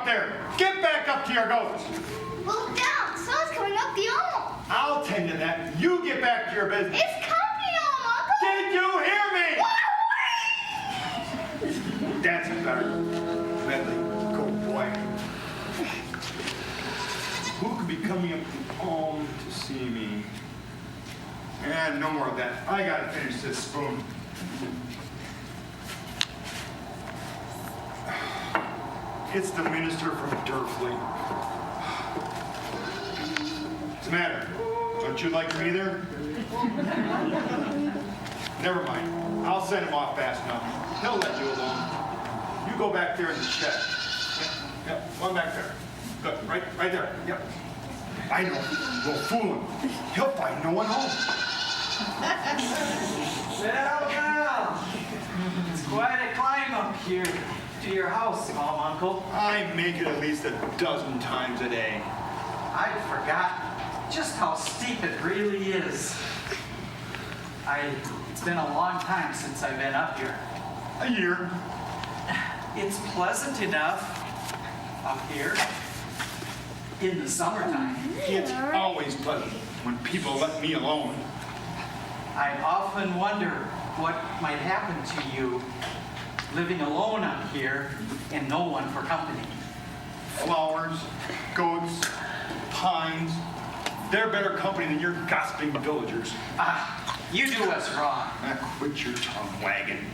there. Get back up to your goats. Look down. Someone's coming up the elm. I'll tend to that. You get back to your business. It's company elm, Uncle. Did you hear me? What? That's better. Medley, go boy. Who could be coming up the elm to see me? And no more of that. I gotta finish this spoon. It's the minister from Durfley. What's the matter? Don't you like me either? Never mind. I'll send him off fast enough. He'll let you alone. You go back there in the shed. Yep, one back there. Good, right there. Yep. I know. We'll fool him. He'll find no one home. Well, it's quite a climb up here to your house, Uncle. I make it at least a dozen times a day. I'd forgotten just how steep it really is. It's been a long time since I've been up here. A year. It's pleasant enough up here in the summertime. It's always pleasant when people let me alone. I often wonder what might happen to you living alone up here and no one for company. Flowers, goats, pines. They're better company than your gossiping villagers. You do us wrong. Quit your tongue wagging.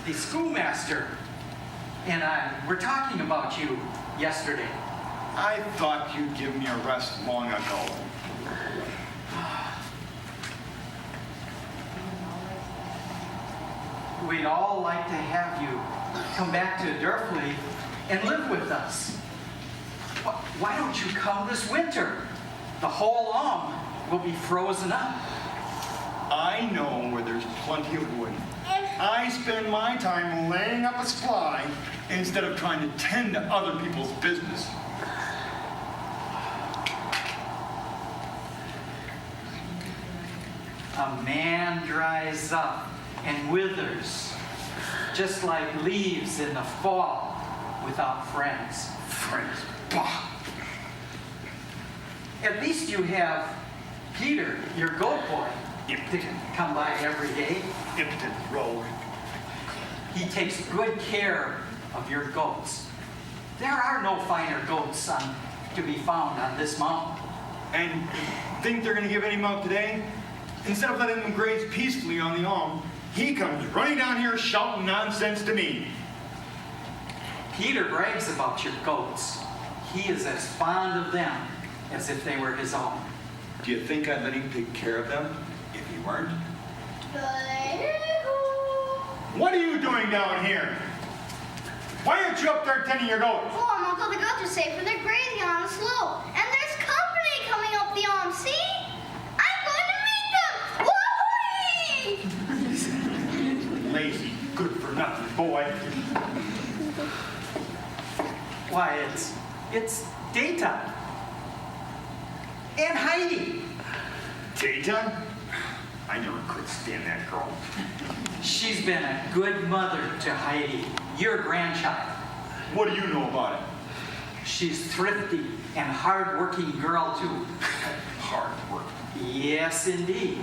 The schoolmaster and I were talking about you yesterday. I thought you'd give me a rest long ago. We'd all like to have you come back to Durfley and live with us. Why don't you come this winter? The whole will be frozen up. I know where there's plenty of wood. I spend my time laying up a supply instead of trying to tend to other people's business. A man dries up and withers, just like leaves in the fall without friends. Friends? Bah! At least you have Peter, your goat boy, to come by every day. Impotent rogue. He takes good care of your goats. There are no finer goats to be found on this mountain. And think they're going to give any milk today? Instead of letting them graze peacefully on the elm, he comes running down here shouting nonsense to me. Peter brags about your goats. He is as fond of them as if they were his own. Do you think I'd let him take care of them if he weren't? What are you doing down here? Why aren't you up there tending your goats? Oh, Uncle, the goats are safe and they're grazing on the slope. And there's company coming up the elm, see? I'm going to meet them! Woo-hoo! Lazy, good-for-nothing boy. Why, it's Data. And Heidi. Data? I never could stand that girl. She's been a good mother to Heidi, your grandchild. What do you know about it? She's thrifty and hard-working girl, too. Hard work. Yes, indeed.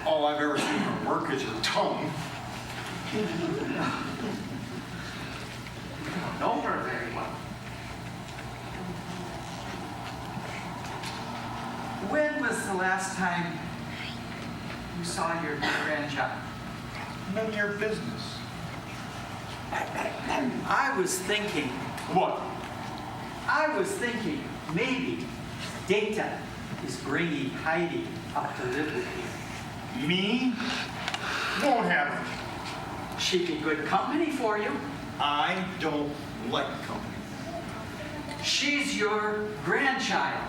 All I've ever seen her work is her tongue. You don't know her very well. When was the last time you saw your grandchild? None of your business. I was thinking maybe Data is bringing Heidi up to live with you. Me? Won't happen. She'd be good company for you. I don't like company. She's your grandchild.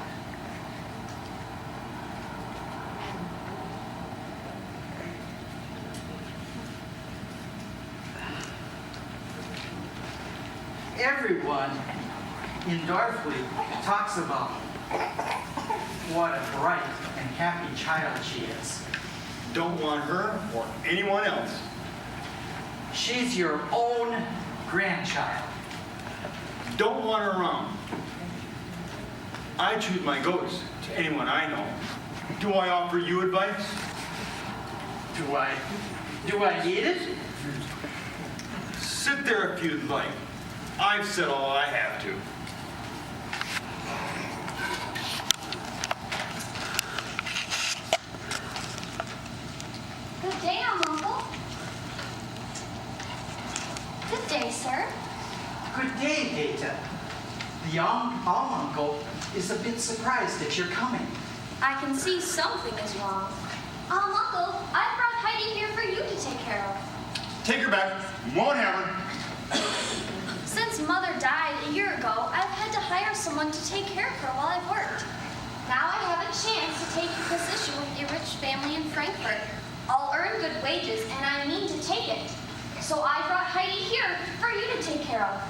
Everyone in Darfleet talks about what a bright and happy child she is. Don't want her or anyone else. She's your own grandchild. Don't want her around. I choose my goats to anyone I know. Do I offer you advice? Do I need it? Sit there if you'd like. I've said all I have to. Good day, Uncle. Good day, sir. Good day, Data. The uncle is a bit surprised that you're coming. I can see something is wrong. Uncle, I brought Heidi here for you to take care of. Take her back. Won't have her. Since Mother died a year ago, I've had to hire someone to take care of her while I've worked. Now I have a chance to take a position with a rich family in Frankfurt. I'll earn good wages, and I mean to take it. So I brought Heidi here for you to take care of.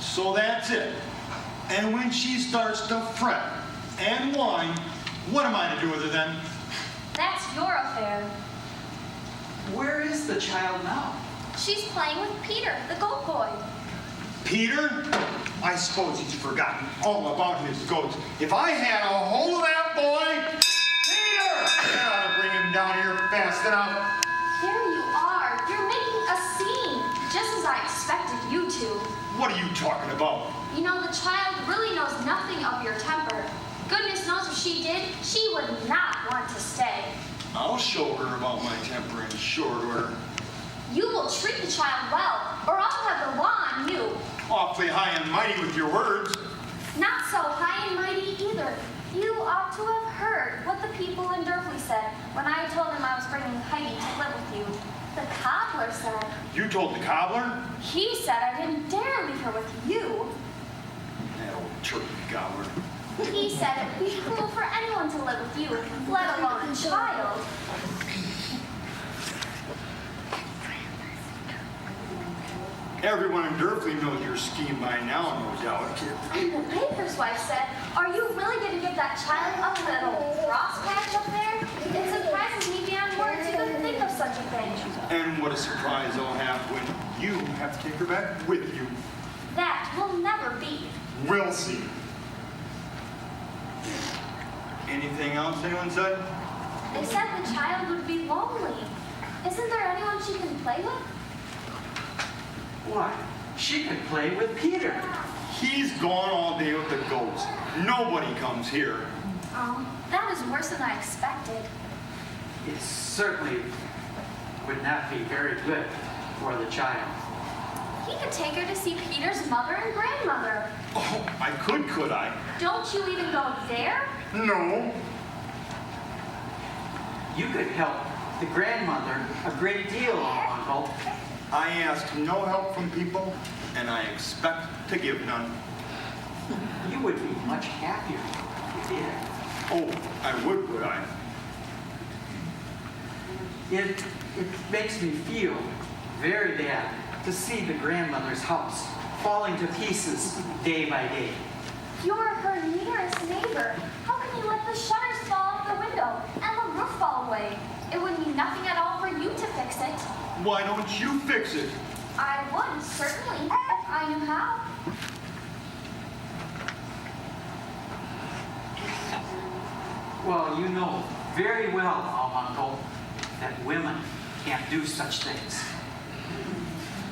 So that's it. And when she starts to fret and whine, what am I to do with her then? That's your affair. Where is the child now? She's playing with Peter, the goat boy. Peter? I suppose he's forgotten all about his goats. If I had a hold of that boy, Peter! I ought to bring him down here fast enough. There you are. You're making a scene, just as I expected you to. What are you talking about? You know, the child really knows nothing of your temper. Goodness knows if she did, she would not want to stay. I'll show her about my temper in short order. You will treat the child well, or I'll have the law on you. Awfully high and mighty with your words. Not so high and mighty either. You ought to have heard what the people in Durfee said when I told them I was bringing Heidi to live with you. The cobbler said. You told the cobbler? He said I didn't dare leave her with you. That old turkey gobbler. He said it would be cruel for anyone to live with you, let alone a child. Everyone in Durfee knows your scheme by now, no doubt. And the baker's wife said, are you really going to give that child up to that old cross patch up there? It surprises me beyond words you could think of such a thing. And what a surprise I'll have when you have to take her back with you. That will never be. We'll see. Anything else anyone said? They said the child would be lonely. Isn't there anyone she can play with? Why, she could play with Peter. He's gone all day with the goats. Nobody comes here. That was worse than I expected. It certainly would not be very good for the child. He could take her to see Peter's mother and grandmother. Oh, I could I? Don't you even go there? No. You could help the grandmother a great deal, Uncle. I ask no help from people, and I expect to give none. You would be much happier if you did. Oh, I would I? It makes me feel very bad to see the grandmother's house falling to pieces day by day. You're her nearest neighbor. How can you let the shutters fall off the window and the roof fall away? It would mean nothing at all for you to fix it. Why don't you fix it? I would, certainly, if I knew how. Well, you know very well, Uncle, that women can't do such things.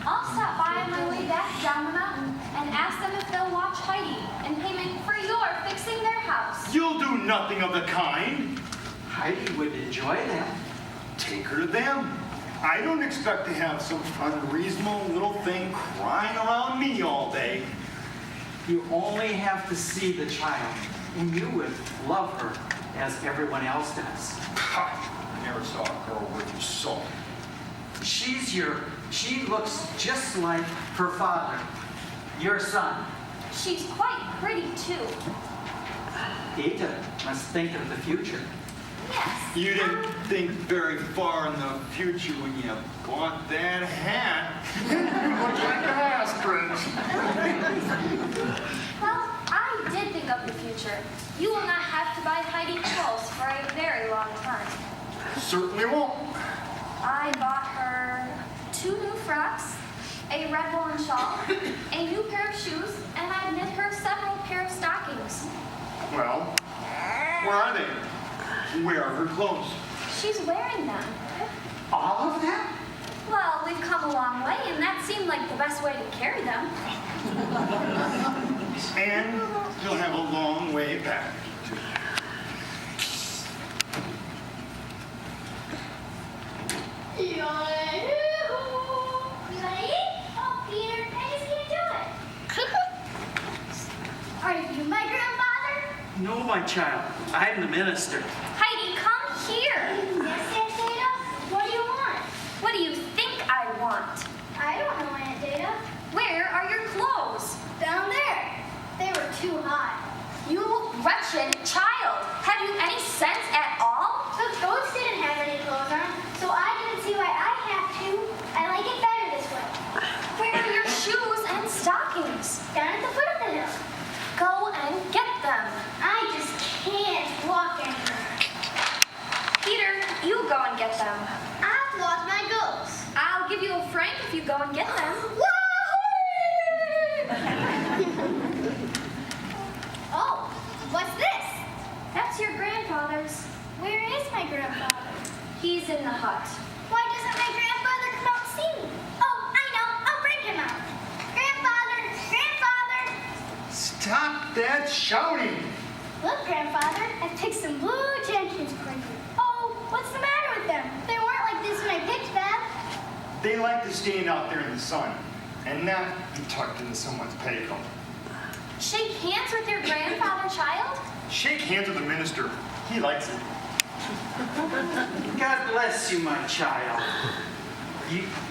I'll stop by on my way back down the mountain and ask them if they'll watch Heidi in payment for your fixing their house. You'll do nothing of the kind. Heidi would enjoy that. Take her to them. I don't expect to have some unreasonable little thing crying around me all day. You only have to see the child, and you would love her as everyone else does. Ha! Never saw a girl worth her salt. She looks just like her father, your son. She's quite pretty, too. Ada must think of the future. Yes. You didn't think very far in the future when you bought that hat. You look like an ostrich. Well, I did think of the future. You will not have to buy Heidi clothes for a very long time. Certainly won't. I bought her 2 new frocks, a red woolen shawl, a new pair of shoes, and I knit her several pair of stockings. Well, where are they? Where are her clothes? She's wearing them. All of them? Well, we've come a long way, and that seemed like the best way to carry them. And you'll have a long way back. You wanna eat? Oh, Peter, I just can't do it. Are you my grandfather? No, my child. I'm the minister. Heidi, come here. Yes, Aunt Data. What do you want? What do you think I want? I don't know, Aunt Data. Where are your clothes? Down there. They were too hot. You wretched child! Have you any sense at all? The goats didn't have any clothes on, so I didn't see why I have to. I like it better this way. Where are your shoes and stockings? Down at the foot of the hill. Go and get them. I just can't walk anymore. Peter, you go and get them. I've lost my goats. I'll give you a franc if you go and get them. Oh, what's this? That's your grandfather's. Where is my grandfather? He's in the hut. Why doesn't my grandfather come out and see me? Oh, I know. I'll bring him out. Grandfather! Grandfather! Stop that shouting! Look, Grandfather, I picked some blue gentians for you. Oh, what's the matter with them? They weren't like this when I picked them. They like to stand out there in the sun and not be tucked into someone's petticoat. Shake hands with your grandfather, child? Shake hands with the minister. He likes it. God bless you, my child.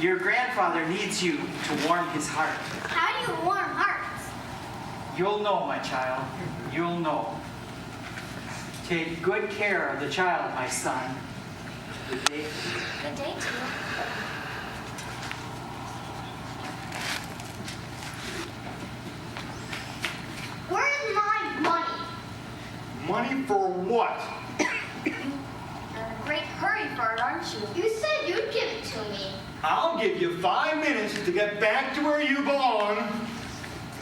Your grandfather needs you to warm his heart. How do you warm hearts? You'll know, my child. You'll know. Take good care of the child, my son. Good day. Good day to you. Where's my money? Money for what? You're in a great hurry for it, aren't you? You said you'd give it to me. I'll give you 5 minutes to get back to where you belong.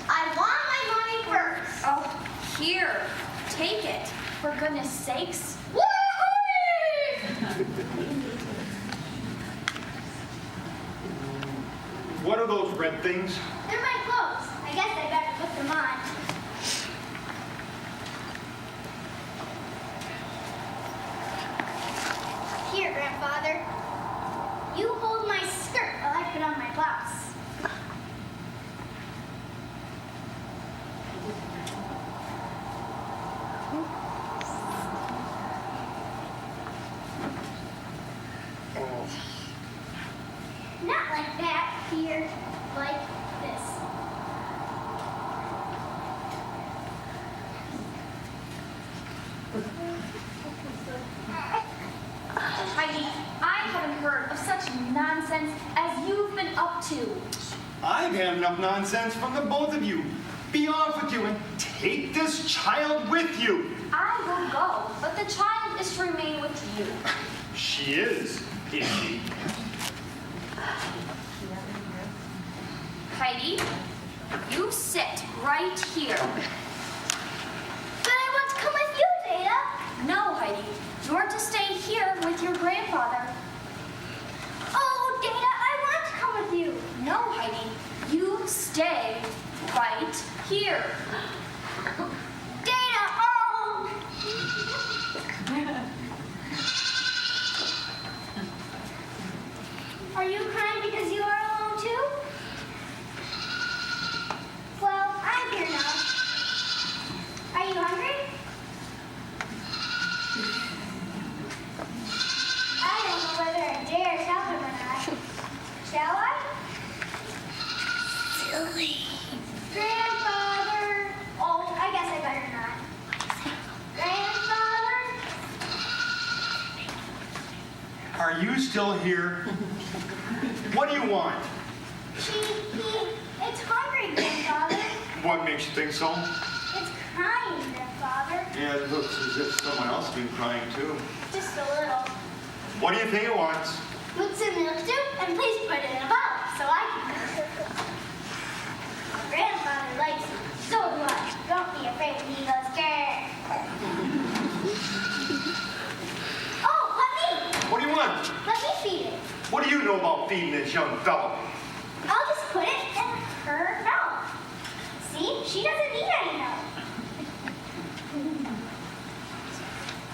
I want my money first. Oh, here. Take it. For goodness sakes. Woo-hoo! What are those red things? They're my clothes. I guess I better put them on. Here, Grandfather. You hold my skirt while I put on my blouse. Not like that, here, like this. Heidi, I haven't heard of such nonsense as you've been up to. I've had enough nonsense from the both of you. Be off with you and take this child with you. I will go, but the child is to remain with you. She is she? Heidi, you sit right here. But I want to come with you, Data. No, Heidi, you're to stay here with your grandfather. Oh, Data, I want to come with you. No, Heidi, you stay right here. Data, oh! Are you crying because you are alone too? Well, I'm here now. Are you hungry? I don't know whether I dare tell him or not. Shall I? Silly. Grandfather. Oh, I guess I better not. Grandfather? Are you still here? What do you want? It's hungry, Grandfather. What makes you think so? It's crying, Grandfather. Yeah, it looks as if someone else has been crying too. Just a little. What do you think it wants? Put some milk soup and please put it in a bottle so I can drink it. Grandfather likes it. So do I. Don't be afraid when he goes, grr. Oh, let me. What do you want? Let me feed it. What do you know about feeding this young fellow? I'll just put it in her mouth. See? She doesn't need any milk.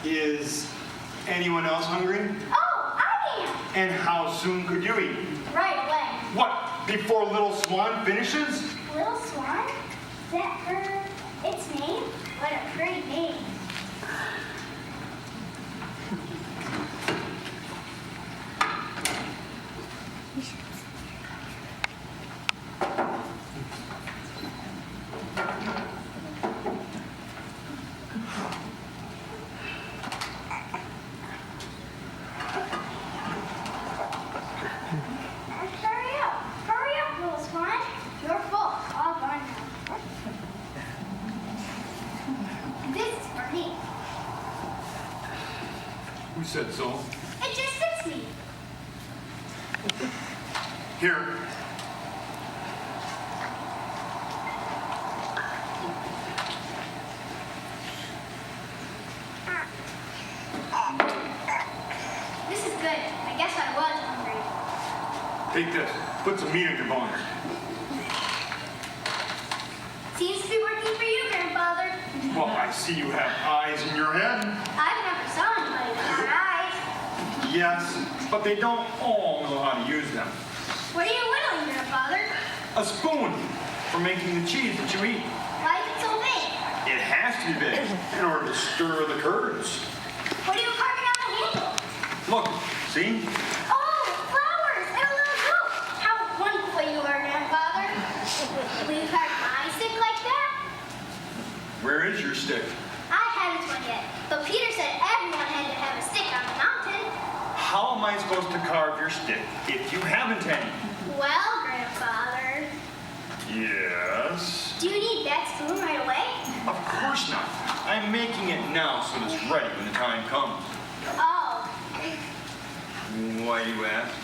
Is anyone else hungry? Oh, I am. And how soon could you eat? Right away. What, before Little Swan finishes? Little Swan? Is that her? Its name? What a pretty name. Hurry up, Little Swan. You're full. All gone now. This is for me. Who said so? It just fits me. Here. This is good. I guess I was hungry. Take this. Put some meat in your bones. Seems to be working for you, Grandfather. Well, I see you have eyes in your head. I've never saw anybody with my eyes. Yes, but they don't all know how to use them. What are you whittling, Grandfather? A spoon for making the cheese that you eat. Why is it so big? It has to be big in order to stir the curds. What are you carving on the handle? Look, see? Oh, flowers and a little goat. How wonderful you are, Grandfather. Will you carve my stick like that? Where is your stick? I haven't one yet, but Peter said everyone had to have a stick on the mountain. How am I supposed to carve your stick if you haven't any? Well, Grandfather, Yes. do you need that spoon right away? Of course not. I'm making it now so it's ready when the time comes. Oh, Why do you ask?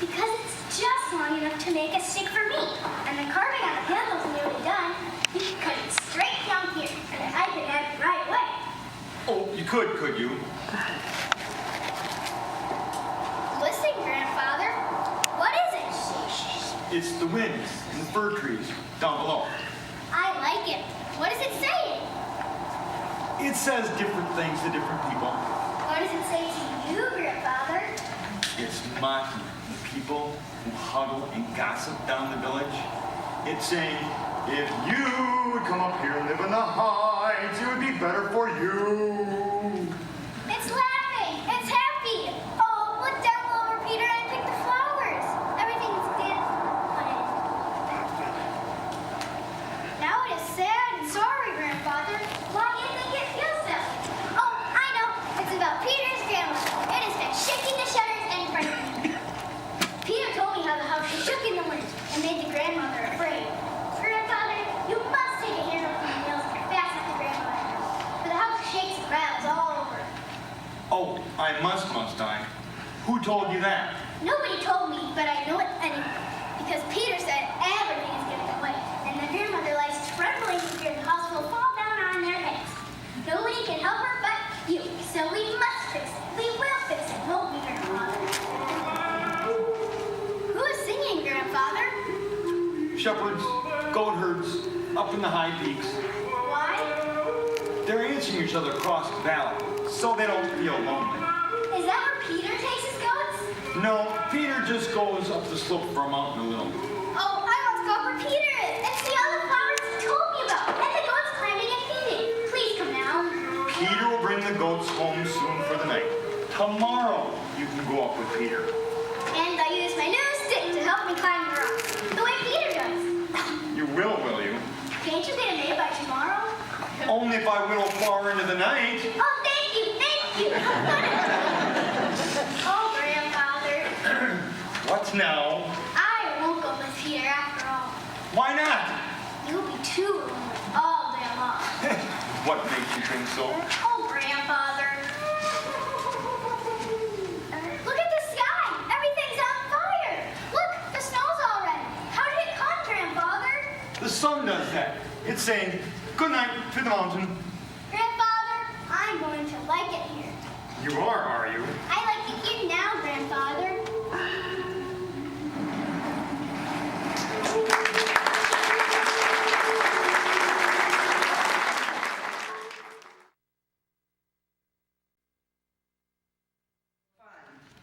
because it's just long enough to make a stick for me. And the carving on the handle's nearly done. You can cut it straight down here, and I can have it right away. Oh, you could you? Listen, Grandfather. What is it? It's the wind and the fir trees down below. I like it. What does it say? It says different things to different people. What does it say to you, Grandfather? It's mocking the people who huddle and gossip down the village. It's saying, if you would come up here and live in the heights, it would be better for you. It's laughing. It's happy. Oh, look down below where Peter and I picked the flowers. Everything's dancing on it. Now it is sad and sorry, Grandfather. Why do you think it feels that way? Oh, I know. It's about Peter's grandmother. It has been shaking the shutters and frightening. Peter told me how the house shook in the wind and made the grandmother afraid. Grandfather, you must take a handle from the nails and fasten the grandmother. For the house shakes and rattles all over. Oh, I must I? Who told you that? Nobody told me, but I know it anyway. Because Peter said everything is getting away, and the grandmother lies trembling to fear the house will fall down on their heads. Nobody can help her but you, so we must fix it. We will fix it, won't we, Grandfather? Who is singing, Grandfather? Shepherds, goat herds, up in the high peaks. Why? They're answering each other across the valley, so they don't feel lonely. Is that where Peter takes his goats? No, Peter just goes up the slope for a mountain a little. Oh, I must go where Peter is and see all the flowers he told me about, and the goats climbing and feeding. Please come now. Peter will bring the goats home soon for the night. Tomorrow, you can go up with Peter. And I use my new stick to help me climb the rocks, the way Peter does. You will you? Can't you get it made by tomorrow? Only if I whittle far into the night. Oh, thank you, thank you. Oh, Grandfather, What now? I won't go with Peter after all. Why not? You'll be too lonely all day long. What makes you think so? Oh, grandfather. Look at the sky. Everything's on fire. Look, the snow's all red. How did it come, grandfather? The sun does that. It's saying, good night to the mountain. Grandfather, I'm going to like it here. You are you? I like it here now, grandfather.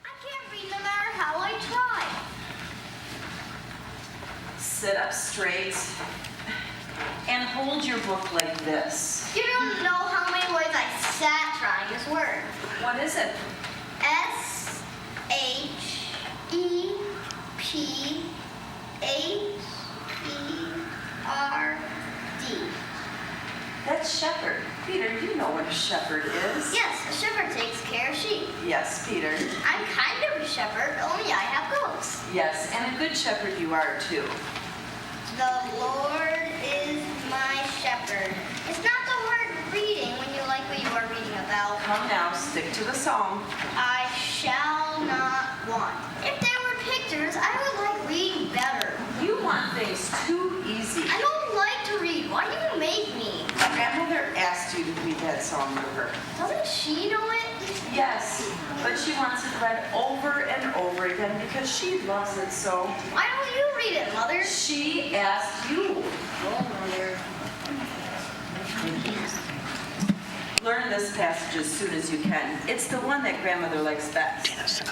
I can't read no matter how I try. Sit up straight and hold your book like this. You don't know how many ways I sat trying this word. What is it? S-H-E-P-H-E-R-D. That's shepherd. Peter, you know what a shepherd is. Yes, a shepherd takes care of sheep. Yes, Peter. I'm kind of a shepherd, only I have goats. Yes, and a good shepherd you are too. The Lord is my shepherd. It's not the word reading when you like what you are reading about. Come now, stick to the psalm. I shall not want. If there were pictures, I would like reading better. You want things too easy. I don't like to read. Why do you make me? Grandmother asked you to read that psalm to her. Doesn't she know it? Yes, but she wants it read over and over again because she loves it so. Why don't you read it, Mother? She asked you. Oh, Mother. Learn this passage as soon as you can. It's the one that grandmother likes best.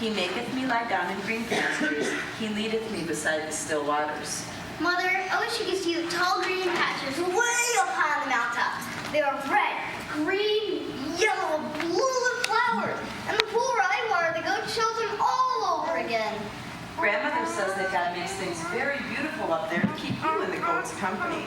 He maketh me lie down in green pastures. He leadeth me beside the still waters. Mother, I wish you could see the tall green pastures way up high on the mountaintop. They are red, green, yellow, blue with flowers. And the pool where I water the goat shows them all over again. Grandmother says that God makes things very beautiful up there to keep you in the goat's company.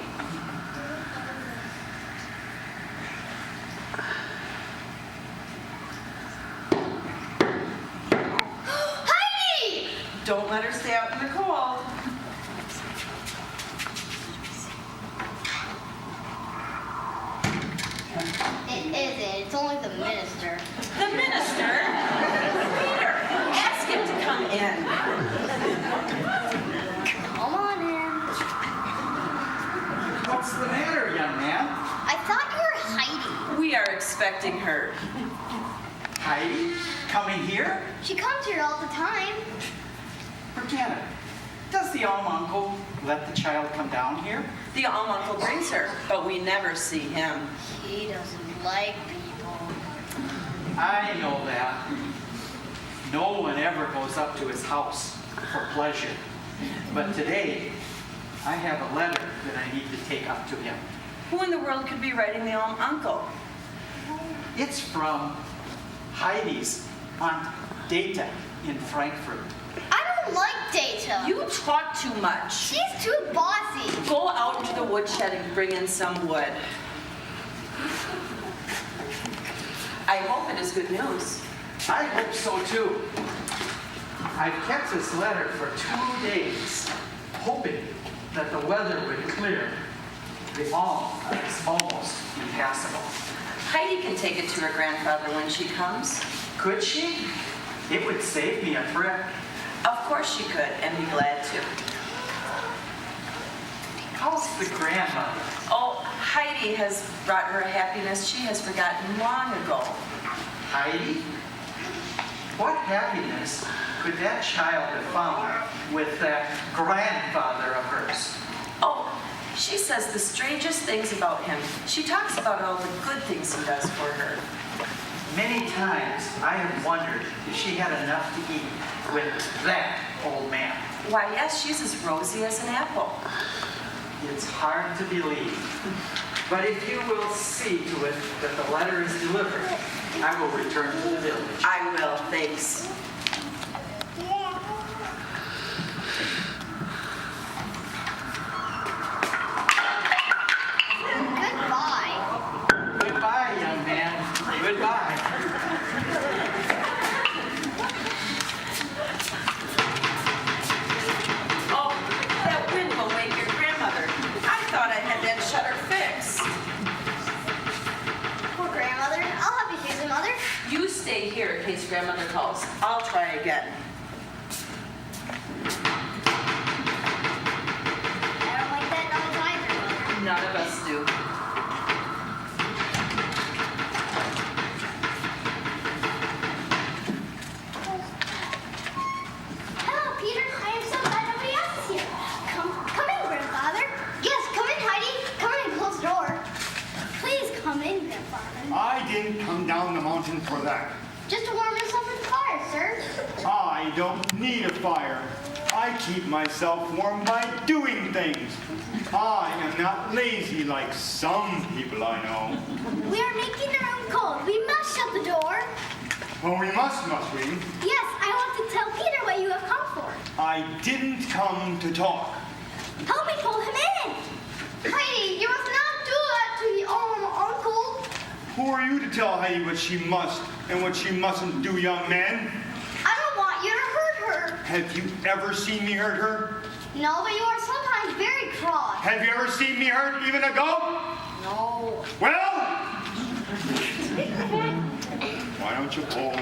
Heidi! Don't let her stay out in the cold. It isn't. It's only the minister. The minister? Peter, ask him to come in. Come on in. What's the matter, young man? I thought you were Heidi. We are expecting her. Heidi? Coming here? She comes here all the time. Forget it. Does the alm uncle let the child come down here? The alm uncle brings her, but we never see him. He doesn't like people. I know that. No one ever goes up to his house for pleasure. But today, I have a letter that I need to take up to him. Who in the world could be writing the alm uncle? It's from Heidi's Aunt Data in Frankfurt. I don't like Data. You talk too much. She's too bossy. Go out into the woodshed and bring in some wood. I hope it is good news. I hope so too. I've kept this letter for 2 days, hoping that the weather would clear. The alm is almost impassable. Heidi can take it to her grandfather when she comes. Could she? It would save me a trip. Of course she could, and be glad to. How's the grandmother? Oh, Heidi has brought her a happiness she has forgotten long ago. Heidi? What happiness could that child have found with that grandfather of hers? Oh, she says the strangest things about him. She talks about all the good things he does for her. Many times I have wondered if she had enough to eat with that old man. Why, yes, she's as rosy as an apple. It's hard to believe. But if you will see to it that the letter is delivered, I will return to the village. I will, thanks. Goodbye. Goodbye, young man. Goodbye. Oh, that wind will wake your grandmother. I thought I had that shutter fixed. stay here in case grandmother calls. I'll try again. I don't like that noise either, Mother. None of us do. Hello, Peter. I am so glad nobody else is here. Come in, Grandfather. Yes, come in, Heidi. Come in and close the door. Please come in, Grandfather. I didn't come down the mountain for that. Just to warm yourself at the fire, sir. I don't need a fire. I keep myself warm by doing things. I am not lazy like some people I know. We are making the room cold. We must shut the door. Well, we must we? Yes, I want to tell Peter what you have come for. I didn't come to talk. Help me pull him in. Heidi, you must not do that to your uncle. Who are you to tell Heidi what she must and what she mustn't do, young man? I don't want you to hurt her. Have you ever seen me hurt her? No, but you are sometimes very cross. Have you ever seen me hurt even a goat? No. Well, why don't you pull?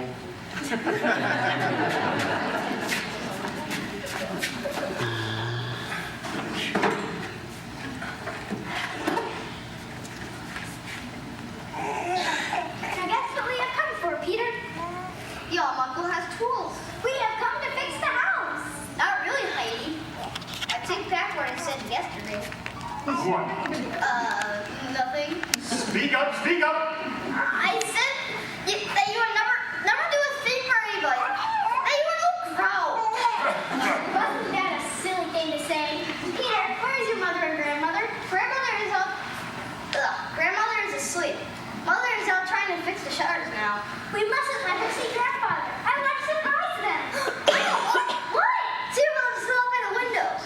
Now guess what we have come for, Peter? Your uncle has tools. We have come to fix the house. Not really, Heidi. I take back what I said yesterday. What? Nothing. Speak up, speak up! I said that you would never do a thing for anybody. That you would look proud. Wasn't that a silly thing to say? Peter, where is your mother and grandmother? Grandmother is asleep. Mother is out trying to fix the shutters now. We mustn't let her see grandfather. I would like to surprise them. What? See your mother's still up in the windows.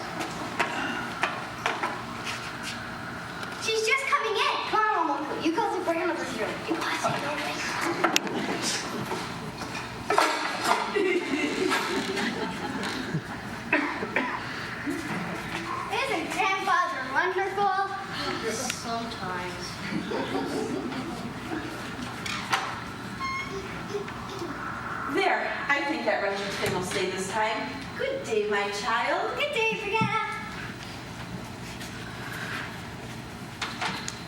She's just coming in. Come on, Uncle. You go to grandmother's room. You watch Isn't grandfather wonderful? Sometimes. There, I think that wretched thing will stay this time. Good day, my child. Good day, Brianna.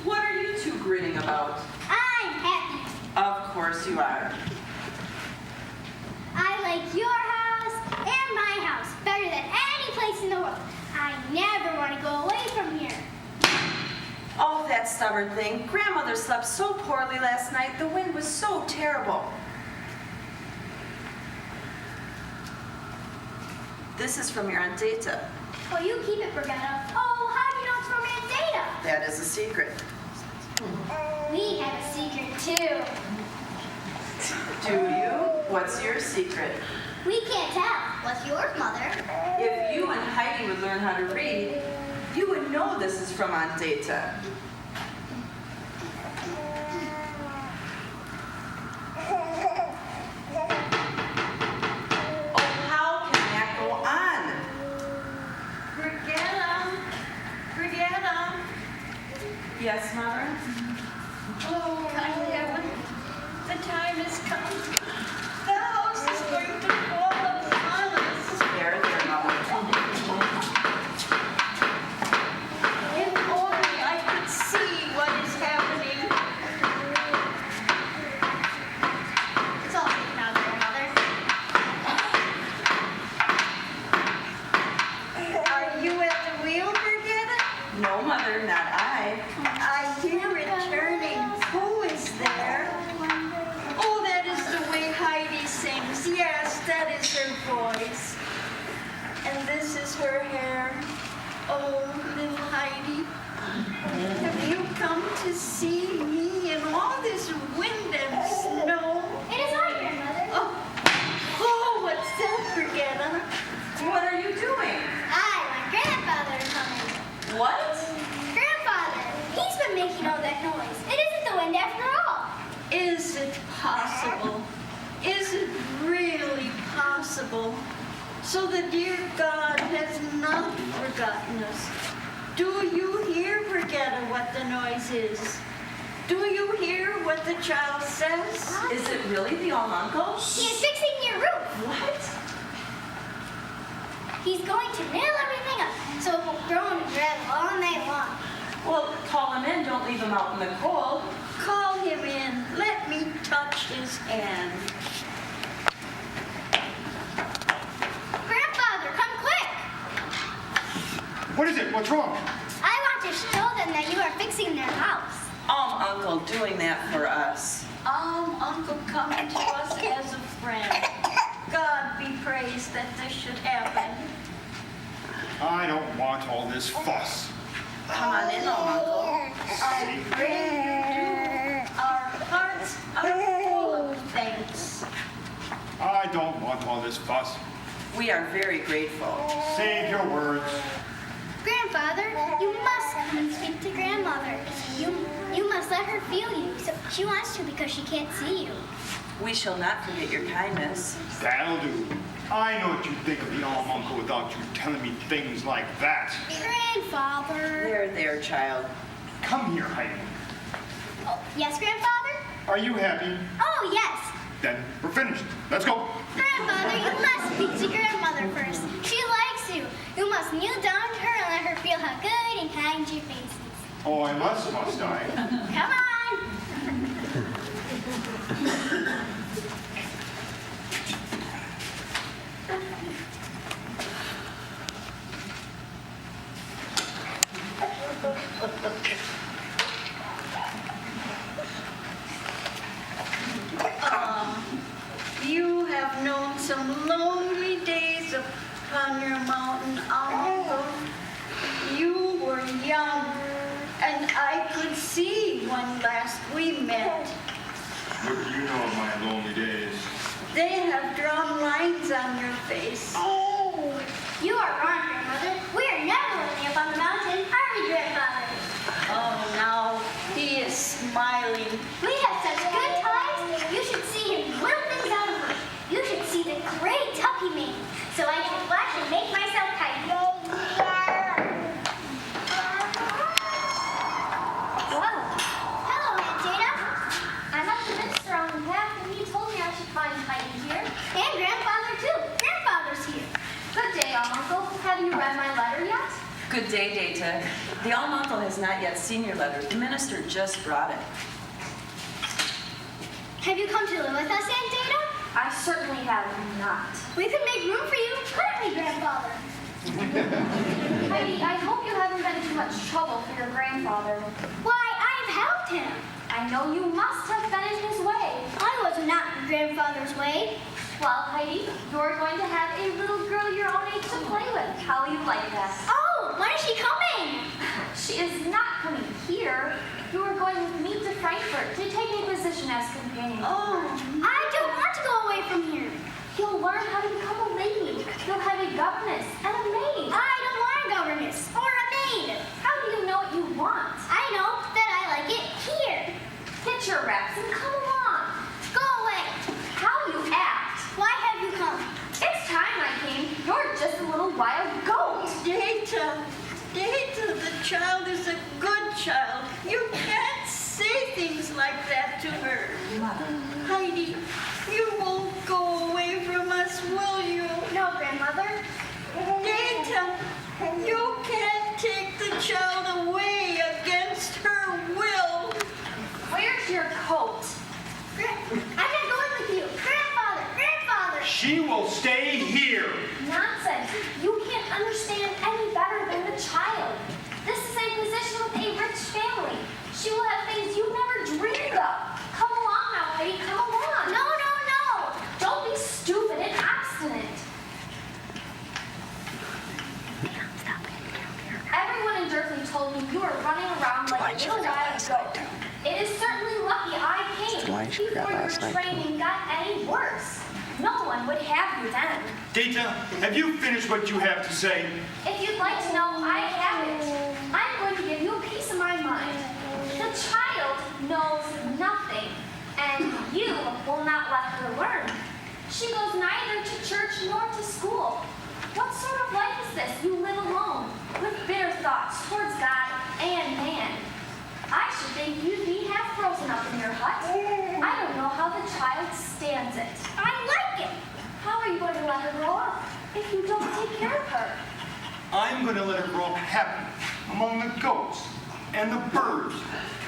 What are you two grinning about? I'm happy. Of course you are. I like your house and my house better than any place in the world. I never want to go away from here. Oh, that stubborn thing. Grandmother slept so poorly last night. The wind was so terrible. This is from your Aunt Data. Oh, you keep it, Brianna. Oh, how do you know it's from Aunt Data? That is a secret. We have a secret, too. Do you? What's your secret? We can't tell. What's yours, Mother? If you and Heidi would learn how to read, you would know this is from Aunt Data. Oh, how can that go on? Brianna. Yes, Mother? Oh, my heaven. The time has come. The house is going to fall upon us. There, Mother. If only I could see what is happening. It's all safe now, Grandmother. Are you at the wheel, Brianna? No, Mother, not I. I hear it turning. Who is there? Oh, that is the way Heidi sings. Yes, that is her voice. And this is her hair. Oh, little Heidi. Have you come to see me in all this wind and snow? It is I, Grandmother. Oh, what's that, Brianna? What are you doing? My grandfather is coming. What? Grandfather, he's been making all that noise. It isn't the wind after all. Is it possible? Is it really possible? So the dear God has not forgotten us. Do you hear, Brigitta, what the noise is? Do you hear what the child says? Is it really the uncle? He is fixing your roof. What? He's going to nail everything up so it will groan and rattle all night long. Well, call him in. Don't leave him out in the cold. Call him in. Let me touch his hand. Grandfather, come quick! What is it? What's wrong? I want to show them that you are fixing their house. Uncle doing that for us. Uncle coming to us as a friend. God be praised that this should happen. I don't want all this fuss. Come on in, Uncle. I pray you do. Our hearts are full of thanks. I don't want all this fuss. We are very grateful. Save your words. Grandfather, you must come and speak to grandmother. You must let her feel you. So she wants to because she can't see you. We shall not forget your kindness. That'll do. I know what you think of the uncle without you telling me things like that. Grandfather. There, child. Come here, Heidi. Oh, yes, grandfather? Are you happy? Oh, yes. Then we're finished. Let's go. Grandfather, you must speak to grandmother first. She likes you. You must kneel down to her and let her feel how good and kind your face is. Oh, I must I? Come on. You have known some lonely days upon your mountain, Uncle. You were young, and I could see when last we met. What do you know of my lonely days? They have drawn lines on your face. Oh, you are wrong, grandmother. We are never lonely up on the mountain, are we, grandfather? Oh, now he is smiling. We have such good times. You should see him whittle things out of her. You should see the great tuck he made, so I can watch and make myself tidy. Wow. Hello, Aunt Dana. I met the minister on the path, and he told me I should find Heidi here. And grandfather, too. Grandfather's here. Good day, Uncle. Have you read my letter yet? Good day, Data. The uncle has not yet seen your letter. The minister just brought it. Have you come to live with us, Aunt Dana? I certainly have not. We could make room for you, couldn't we, grandfather? Heidi, I hope you haven't been too much trouble for your grandfather. Why, I've helped him. I know you must have been in his way. I was not in grandfather's way. Well, Heidi, you're going to have a little girl your own age to play with. How will you like that? Oh, when is she coming? She is not coming here. You are going with me to Frankfurt to take a position as companion. Oh, I don't want to go away from here. You'll learn how to become a lady. You'll have a governess and a maid. I don't want a governess or a maid. How do you know what you want? I know that I like it here. Get your wraps and come along. Go away. How you act. Why have you come? It's time I came. You're just a little wild goat. Data, the child is a good child. You can't say things like that to her. Heidi, you won't go away from us, will you? No, grandmother. Data, you can't take the child away against her will. Where's your coat? I'm not going with you. Grandfather. She will stay here. Nonsense. You can't understand any better than the child. This is a position with a rich family. She will have things you've never dreamed of. Come along now, Heidi. Come along. No. Don't be stupid and obstinate. Everyone in Durfee told me you were running around like a little wild goat. It is certainly lucky I came before your training got any worse. No one would have you then. Data, have you finished what you have to say? If you'd like to know, I haven't. I'm going to give you a piece of my mind. The child knows nothing, and you will not let her learn. She goes neither to church nor to school. What sort of life is this? You live alone, with bitter thoughts towards God and man. I should think you'd be half frozen up in your hut. I don't know how the child stands it. I like it. How are you going to let her grow up if you don't take care of her? I'm going to let her grow up happy among the goats and the birds,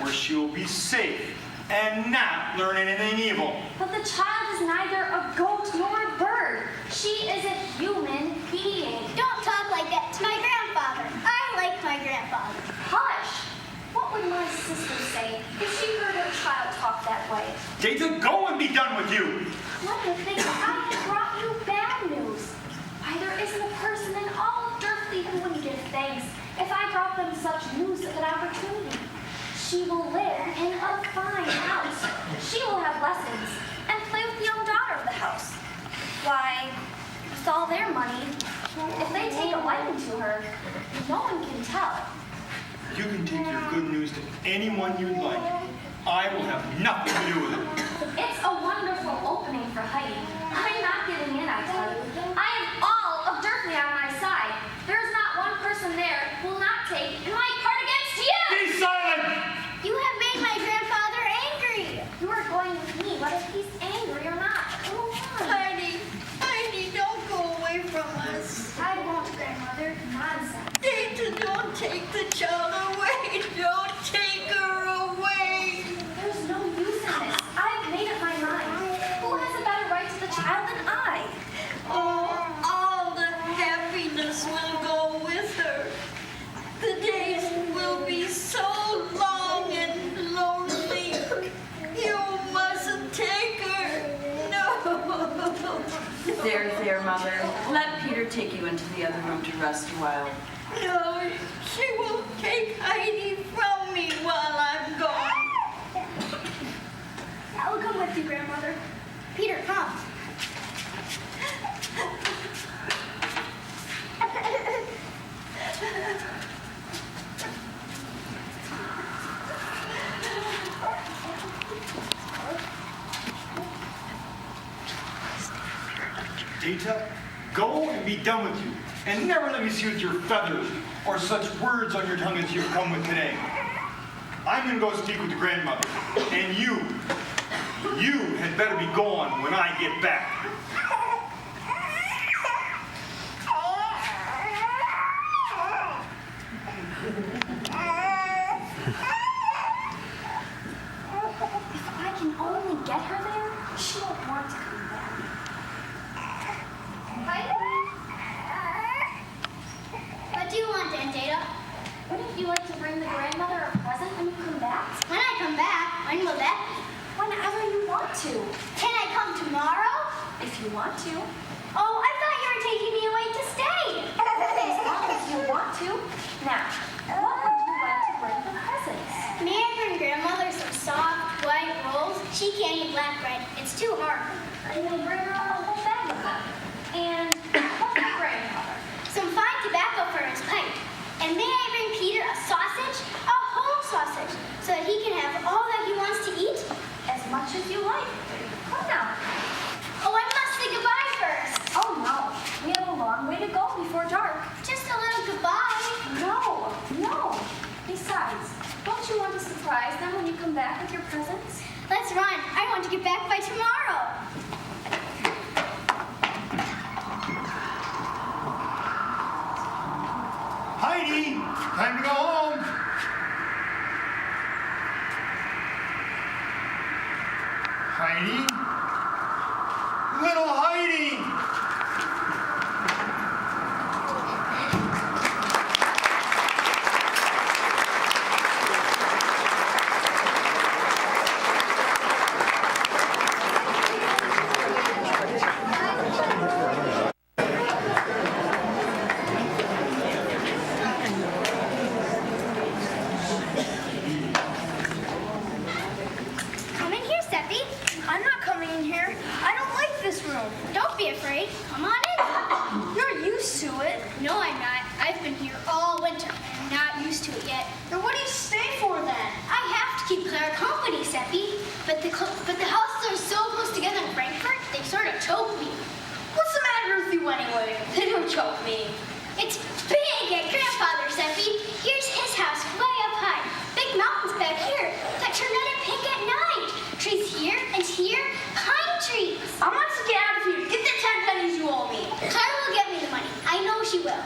where she'll be safe and not learn anything evil. But the child is neither a goat nor a bird. She is a human being. Don't talk like that to my grandfather. I like my grandfather. Hush! What would my sister say if she heard her child talk that way? Data, go and be done with you. One would think I had brought you bad news. Why, there isn't a person in all of Durfleet who wouldn't give thanks if I brought them such news at an opportunity. She will live in a fine house. She will have lessons and play with the young daughter of the house. Why, with all their money, if they take a liking to her, no one can tell. You can take your good news to anyone you'd like. I will have nothing to do with it. It's a wonderful opening for Heidi. I'm not giving in, I tell you. I have all of Durfleet on my side. There's not one person there who will not take my part against you! Be silent! You have made my grandfather angry. You are going with me, whether he's angry or not. Come on. Heidi, don't go away from us. I won't, grandmother. Nonsense. Data, don't take the child away. Don't take her away. There's no use in this. I've made up my mind. Who has a better right to the child than I? Oh, all the happiness will go with her. The days will be so long and lonely. You mustn't take her. No. There, Mother. Let Peter take you into the other room to rest a while. No, she will take Heidi from me while I'm gone. I'll come with you, grandmother. Peter, come. Data, go and be done with you. And never let me see with your feathers or such words on your tongue as you've come with today. I'm going to go speak with the grandmother. And you had better be gone when I get back. If I can only get her there, she won't want to come back. What do you want, Aunt Data? Wouldn't you like to bring the grandmother a present when you come back? When I come back, when will that be? Whenever you want to. Can I come tomorrow? If you want to. Oh, I thought you were taking me away to stay. As long as you want to. Now, what would you like to bring for presents? May I bring grandmother some soft, white rolls? She can't eat black bread. It's too hard. And you'll bring her a whole bag of them. And what's your grandmother? Some fine tobacco for his pipe. And may I bring Peter a sausage? A whole sausage. So that he can have all that he wants to eat? As much as you like. Come now. Oh, I must say goodbye first. Oh no, we have a long way to go before dark. Just a little goodbye. No. Besides, don't you want to surprise them when you come back with your presents? Let's run. I want to get back by tomorrow. Heidi, time to go home. Heidi? Little Heidi! I want to get out of here. Get the 10 pennies you owe me. Clara will get me the money. I know she will.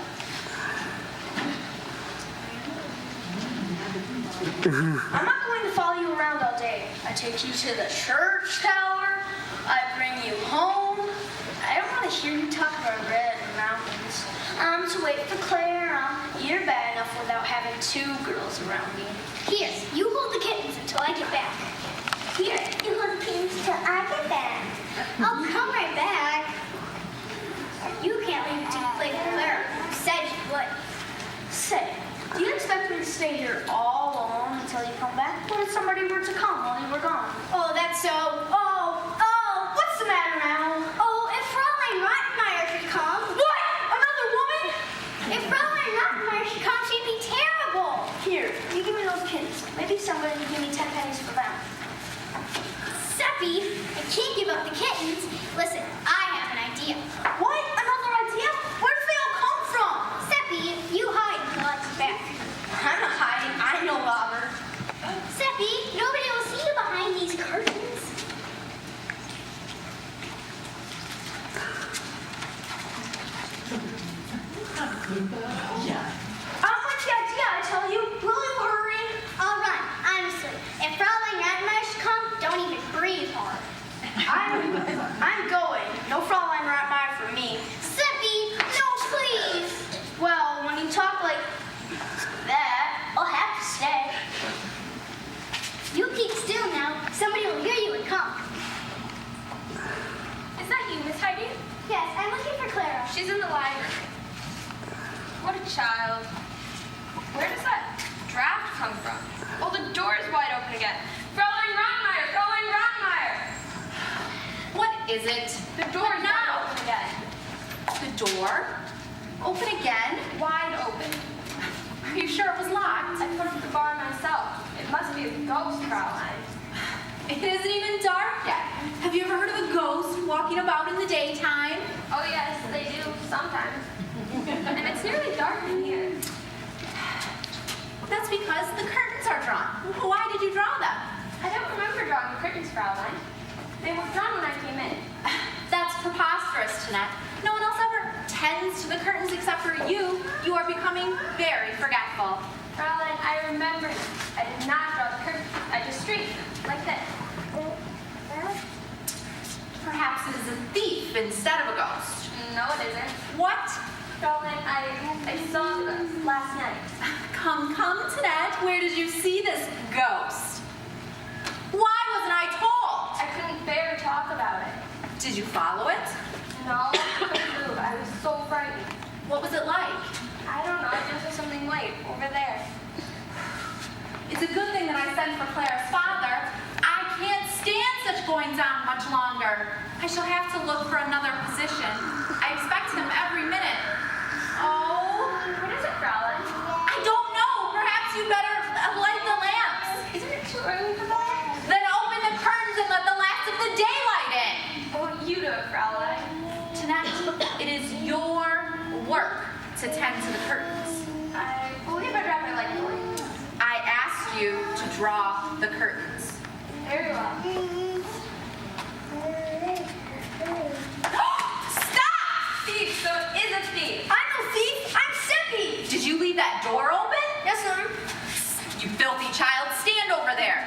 I'm not going to follow you around all day. I take you to the church tower. I bring you home. I don't want to hear you talk about red mountains. I'm to wait for Clara. You're bad enough without having 2 girls around me. Here, you hold the kittens until I get back. Here, you hold the kittens until I get back. I'll come right back. You can't leave to play with Clara. You said you would. Say, do you expect me to stay here all alone until you come back? What if somebody were to come while you were gone? Oh, that's so. Oh, What's the matter now? oh, if Fraulein Rottenmeier should come. What? Another woman? If Fraulein Rottenmeier should come, she'd be terrible. Here, you give me those kittens. Maybe somebody will give me 10 pennies for them. Seppi, I can't give up the kittens. Listen, I have an idea. What? Another idea? Where did they all come from? Seppi, you hide until I get back. I'm not hiding. I know Robert. Seppi, nobody will see you behind these curtains. Yeah. I don't like the idea, I tell you. Will you hurry? I'll run, honestly. If Fraulein Rottenmeier should come, don't even breathe hard. I'm going. No Fraulein Rottenmeier for me. Seppi, no, please. Well, when you talk like that, I'll have to stay. You keep still now. Somebody will hear you and come. is that you, Miss Heidi? Yes, I'm looking for Clara. She's in the library. What a child. Where does that draft come from? Oh, the door is wide open again. Fraulein Rottenmeier! Fraulein Rottenmeier! What is it? The door is wide open again. The door? Open again? Wide open. Are you sure it was locked? I put up the bar myself. It must be a ghost, Fraulein. It isn't even dark yet. Have you ever heard of a ghost walking about in the daytime? Oh yes, they do, sometimes. And it's nearly dark in here. That's because the curtains are drawn. Why did you draw them? I don't remember drawing the curtains, Fraulein. They were drawn when I came in. That's preposterous, Jeanette. No one else ever tends to the curtains except for you. You are becoming very forgetful. Fraulein, I remember. I did not draw the curtains. I just straightened them, like this. Perhaps it is a thief instead of a ghost. No, it isn't. What? Fraulein, I saw the ghost last night. Come, Jeanette. Where did you see this ghost? Why wasn't I told? I couldn't bear to talk about it. Did you follow it? No, I couldn't move. I was so frightened. What was it like? I don't know. I just saw something white over there. It's a good thing that I sent for Clara's father. I can't stand such goings on much longer. I shall have to look for another position. I expect him every minute. Oh, What is it, Fraulein? I don't know. Perhaps you better light the lamps. Isn't it too early for that? Then open the curtains and let the last of the daylight in. Oh, you do it, Fraulein. Tonight, it is your work to tend to the curtains. I believe I dropped my light for you. I asked you to draw the curtains. Very well. Stop! Thief, so it is a thief. I'm no thief. I'm Seppi. Did you leave that door open? Yes, ma'am. You filthy child, stand over there.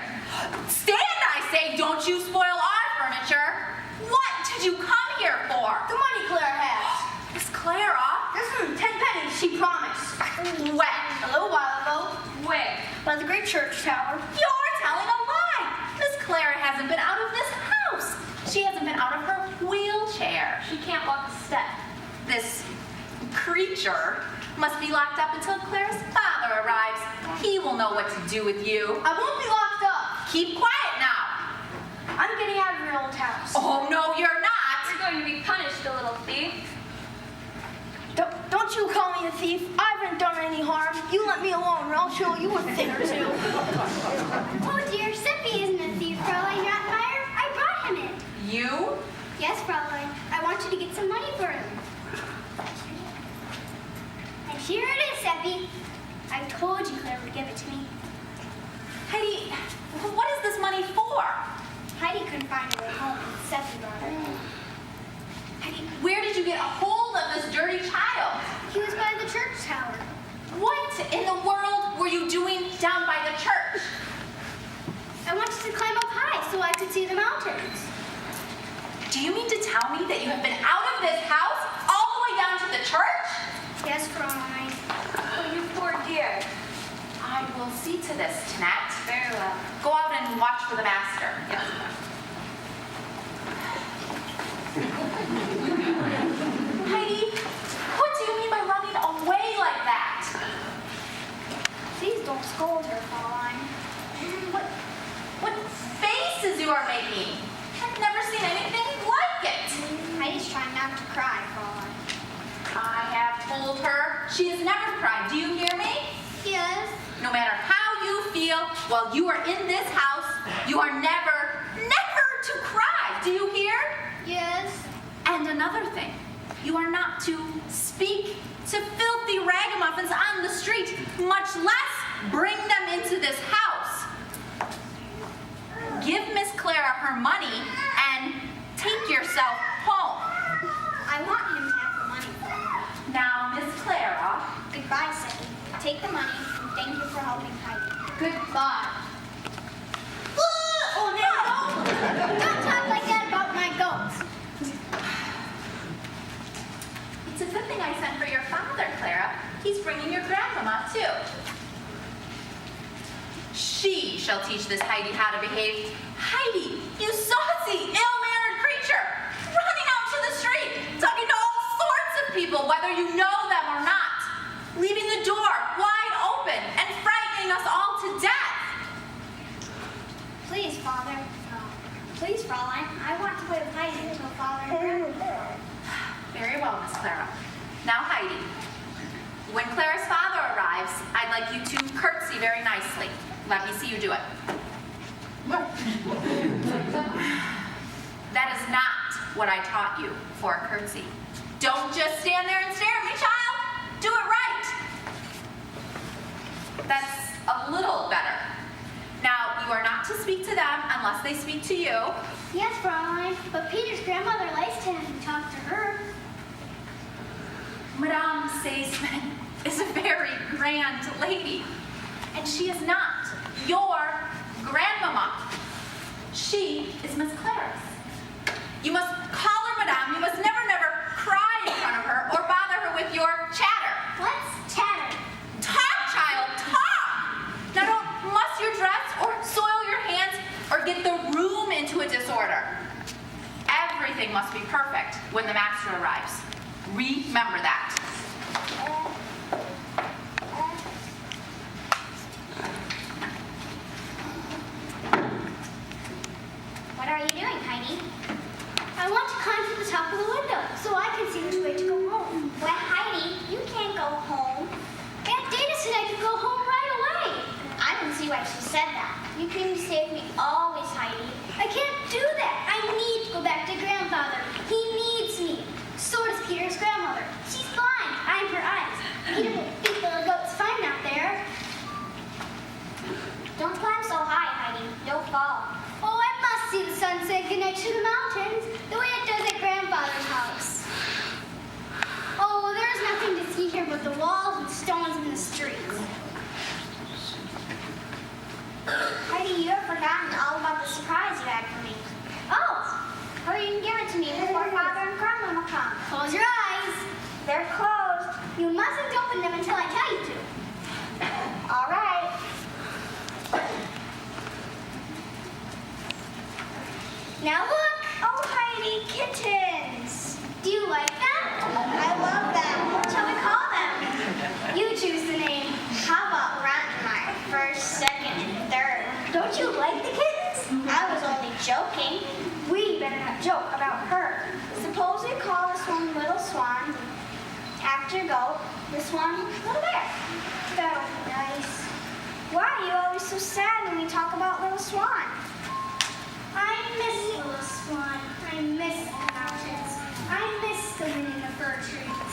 Stand, I say, don't you spoil our furniture. What did you come here for? The money Clara has. Miss Clara? This one, 10 pennies, she promised. When? A little while ago. Where? By the great church tower. You're telling a lie. Miss Clara hasn't been out of this house. She hasn't been out of her wheelchair. She can't walk a step. This creature must be locked up until Clara's father arrives. He will know what to do with you. I won't be locked up. Keep quiet now. I'm getting out of your old house. Oh, no, you're not. You're going to be punished, a little thief. Don't you call me a thief. I haven't done any harm. You let me alone or I'll show you a thing or two. Oh dear, Seppi isn't a thief, Fraulein Rottenmeier. I brought him in. You? Yes, Fraulein. I want you to get some money for him. And here it is, Seppi. I told you Claire would give it to me. Heidi, what is this money for? Heidi couldn't find her way home, and Seppi brought her. Heidi, where did you get a hold of this dirty child? He was by the church tower. What in the world were you doing down by the church? I wanted to climb up high so I could see the mountains. Do you mean to tell me that you have been out of this house all the way down to the church? Yes, Fräulein. Oh, you poor dear. I will see to this, Tanette. Very well. Go out and watch for the master. Yes. Heidi, what do you mean by running away like that? Please don't scold her, Fräulein. What faces you are making? I've never seen anything like it. Heidi's trying not to cry, Fräulein. I have told her she has never cried. Do you hear me? Yes. No matter how you feel while you are in this house, you are never to cry. Do you hear? Yes. And another thing, you are not to speak to filthy ragamuffins on the street, much less bring them into this house. Give Miss Clara her money and take yourself home. I want him to have the money, Fräulein. Now, Miss Clara, Goodbye, Sadie. Take the money and thank you for helping Heidi. goodbye. Oh, no! Don't talk like that about my goats. It's a good thing I sent for your father, Clara. He's bringing your grandmama, too. She shall teach this Heidi how to behave. Heidi, you saucy, ill-mannered creature, running out to the street, talking to all sorts of people, whether you know them or not, leaving the door wide open and frightening us all to death. Please, Father. Please, Fräulein. I want to play with Heidi until Father and Grandma. Very well, Miss Clara. Now, Heidi, when Clara's father arrives, I'd like you to curtsy very nicely. Let me see you do it. That is not what I taught you for a curtsy. Don't just stand there and stare at me, child. Do it right. That's a little better. Now, you are not to speak to them unless they speak to you. Yes, Fräulein, but Peter's grandmother likes to have you talk to her. Madame Seisman is a very grand lady, and she is not your grandmama. She is Miss Clara's. You must call her Madame. You must never cry in front of her or bother her with your chatter. Let's chatter. Talk, child, talk! Now don't muss your dress or soil your hands or get the room into a disorder. Everything must be perfect when the master arrives. Remember that. What are you doing, Heidi? I want to climb to the top of the window so I can see which way to go home. Well, Heidi, you can't go home. Aunt Dana said I could go home right away. I didn't see why she said that. You can stay with me always, Heidi. I can't do that. I need to go back to grandfather. He needs me. So does Peter's grandmother. She's blind. I'm her eyes. Peter will beat the goats fine out there. Don't climb so high, Heidi. You'll fall. Oh, I must see the sun say goodnight to the mountains, the way it does at grandfather's house. Oh, there's nothing to see here but the walls and stones in the streets. Heidi, you have forgotten all about the surprise you had for me. Oh, hurry and give it to me before Father and Grandmama come. Close your eyes. They're closed. You mustn't open them until I tell you to. All right. Now look. Oh, Heidi, kittens. Do you like them? I love them. What shall we call them? You choose the name. How about Rattenmeyer? First, second, and third. Don't you like the kittens? I was only joking. We better not joke about her. Suppose we call this one Little Swan. After Goat, this one Little Bear. That'll be nice. Why are you always so sad when we talk about Little Swan? I miss Little Swan. I miss the mountains. I miss the wind in the fir trees.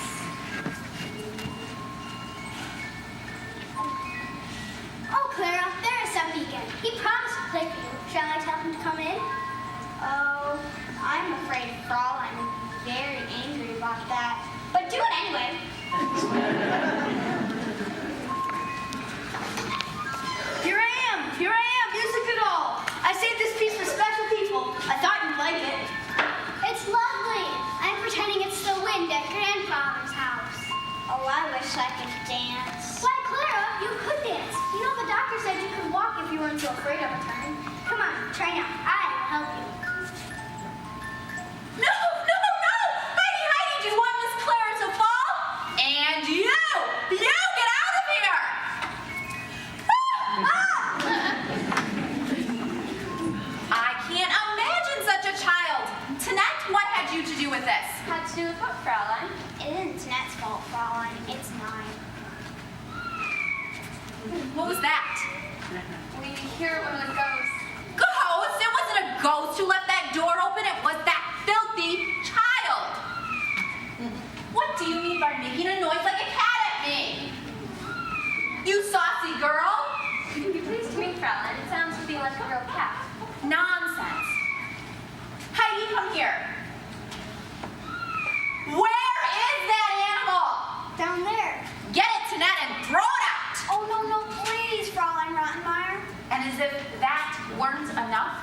Oh, Clara, there is Seppi again. He promised to play for you. Shall I tell him to come in? Oh, I'm afraid Fräulein would be very wish I could dance. Why, Clara, you could dance. You know the doctor said you could walk if you weren't so afraid of a turn. Come on, try now. I will help you. No, no, no! Heidi, do you want Miss Clara to fall? And you get out of here! I can't imagine such a child. Tanette, what had you to do with this? Had to do with what, Fraulein? It isn't Tanette's fault, Fraulein. It's mine. What was that? We hear it when it goes. Ghost? It wasn't a ghost who left that door open. It was that filthy child. What do you mean by making a noise like a cat at me? You saucy girl? Could you please to me, Fraulein? It sounds to be like a real cat. Nonsense. Heidi, come here. Where is that animal? Down there. Get it, Tanette, and throw it out. Oh, no, no, please, Fraulein Rottenmeier. And as if that weren't enough,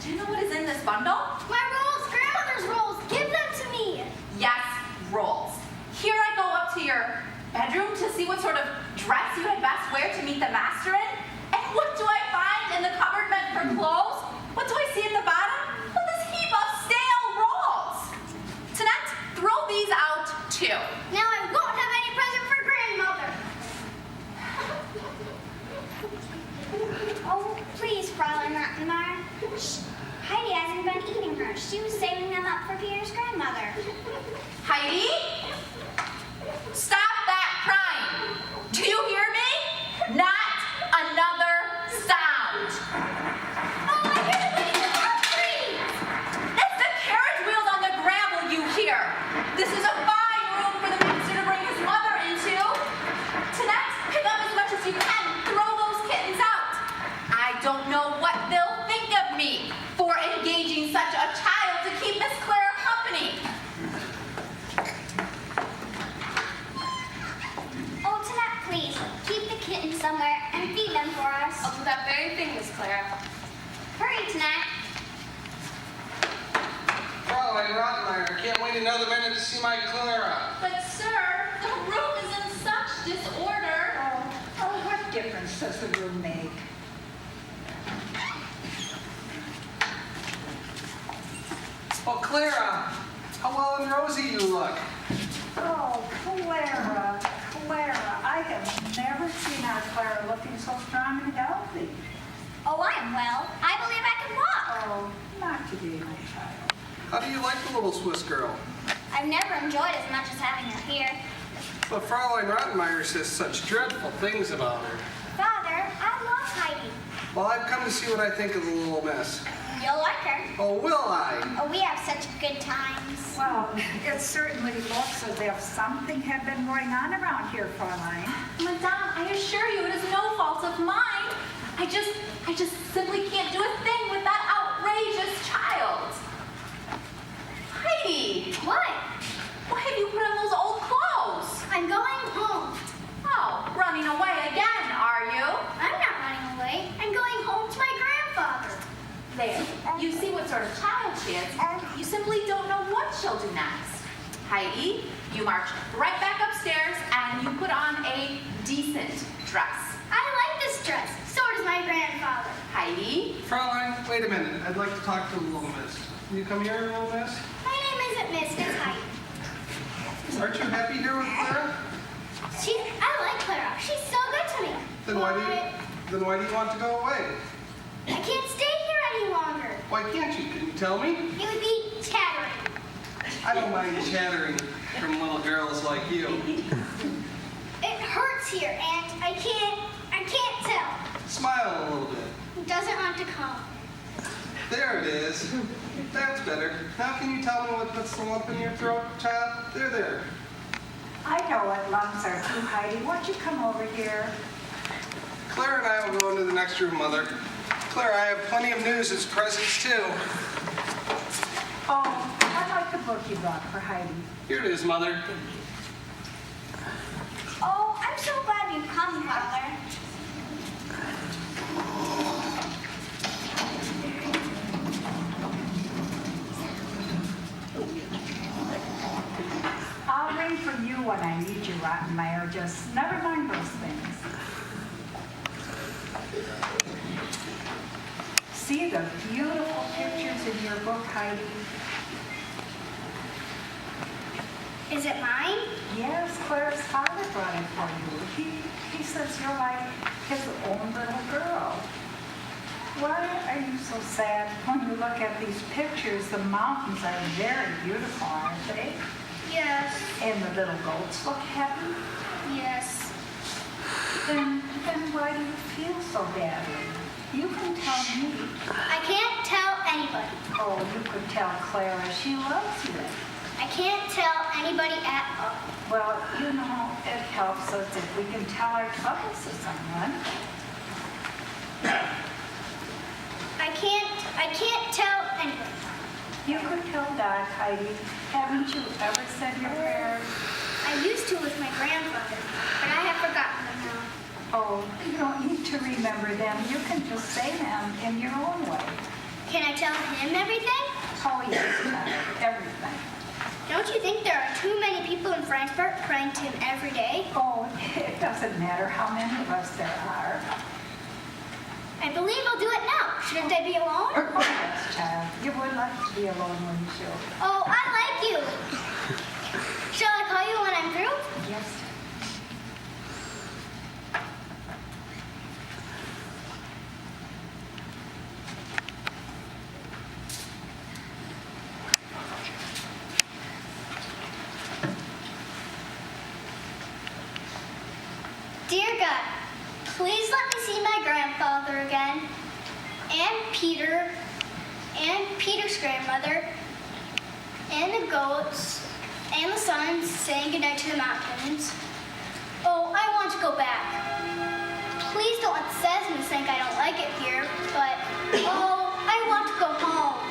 do you know what is in this bundle? My rolls, grandmother's rolls. Give them to me. Yes, rolls. Here I go up to your bedroom to see what sort of dress you had best wear to meet the master in. And what do I find in the cupboard meant for clothes? What do I see at the bottom? Well, this heap of stale rolls. Tanette, throw these out too. Now I won't have any present for grandmother. Oh, please, Fraulein Rottenmeier. Shh. Heidi hasn't been eating her. She was saving them up for Peter's grandmother. Heidi? Stop that crying. Do you hear me? Not another sound. Oh, I hear the wind in the palm trees. It's the carriage wheels on the gravel you hear. This is a fine room for the master to bring his mother into. Tanette, pick up as much as you can. Throw those kittens out. I don't know what they'll think of me for engaging such a child to keep Miss Clara company. Oh, Tanette, please, keep the kittens somewhere and feed them for us. I'll do that very thing, Miss Clara. Hurry, Tanette. Fraulein Rottenmeier, I can't wait another minute to see my Clara. But sir, the room is in such disorder. Oh, what difference does the room make? Oh, Clara, how well and rosy you look. Oh, Clara, I have never seen our Clara looking so strong and healthy. Oh, I am well. I believe I can walk. Oh, not today, my child. How do you like the little Swiss girl? I've never enjoyed as much as having her here. But Fraulein Rottenmeier says such dreadful things about her. Father, I love Heidi. Well, I've come to see what I think of the little miss. You'll like her. Oh, will I? Oh, we have such good times. Well, it certainly looks as if something had been going on around here, Fraulein. Madame, I assure you it is no fault of mine. I just simply can't do a thing with that outrageous child. Heidi, What? why have you put on those old clothes? I'm going home. Oh, running away again, are you? I'm not running away. I'm going home to my grandfather. There, you see what sort of child she is. You simply don't know what she'll do next. Heidi, you march right back upstairs and you put on a decent dress. I like this dress. So does my grandfather. Heidi, Fraulein, wait a minute. I'd like to talk to the little miss. Can you come here, little miss? My name isn't Miss, it's Heidi. Aren't you happy here with Clara? I like Clara. She's so good to me. Then why do you want to go away? I can't stay here any longer. Why can't you? Can you tell me? You would be chattering. I don't mind chattering from little girls like you. It hurts here, and I can't tell. Smile a little bit. He doesn't want to come. There it is. That's better. Now can you tell me what puts the lump in your throat, child? There. I know what lumps are too, Heidi. Won't you come over here? Clara and I will go into the next room, Mother. Clara, I have plenty of news as presents, too. Oh, I'd like the book you brought for Heidi. Here it is, Mother. Oh, I'm so glad you've come, Father. I'll ring for you when I need you, Rottenmeier. Just never mind those things. See the beautiful pictures in your book, Heidi? Is it mine? Yes, Claire's father brought it for you. He says you're like his own little girl. Why are you so sad? When you look at these pictures, the mountains are very beautiful, aren't they? Yes. And the little goats look happy. Yes. Then why do you feel so badly? You can tell me. I can't tell anybody. Oh, you could tell Clara. She loves you. I can't tell anybody at all. Well, you know, it helps us if we can tell our troubles to someone. I can't tell anybody. You could tell God, Heidi. Haven't you ever said your prayers? I used to with my grandfather, but I have forgotten them now. Oh, you don't need to remember them. You can just say them in your own way. Can I tell him everything? Oh, yes, child, everything. Don't you think there are too many people in Frankfurt praying to him every day? Oh, it doesn't matter how many of us there are. I believe I'll do it now. Shouldn't I be alone? Oh, yes, child. You would like to be alone, wouldn't you? Oh, I like you. Shall I call you when I'm through? Yes. Dear God, please let me see my grandfather again, and Peter, and Peter's grandmother, and the goats, and the sun saying goodnight to the mountains. Oh, I want to go back. Please don't let Sesame think I don't like it here, but oh, I want to go home.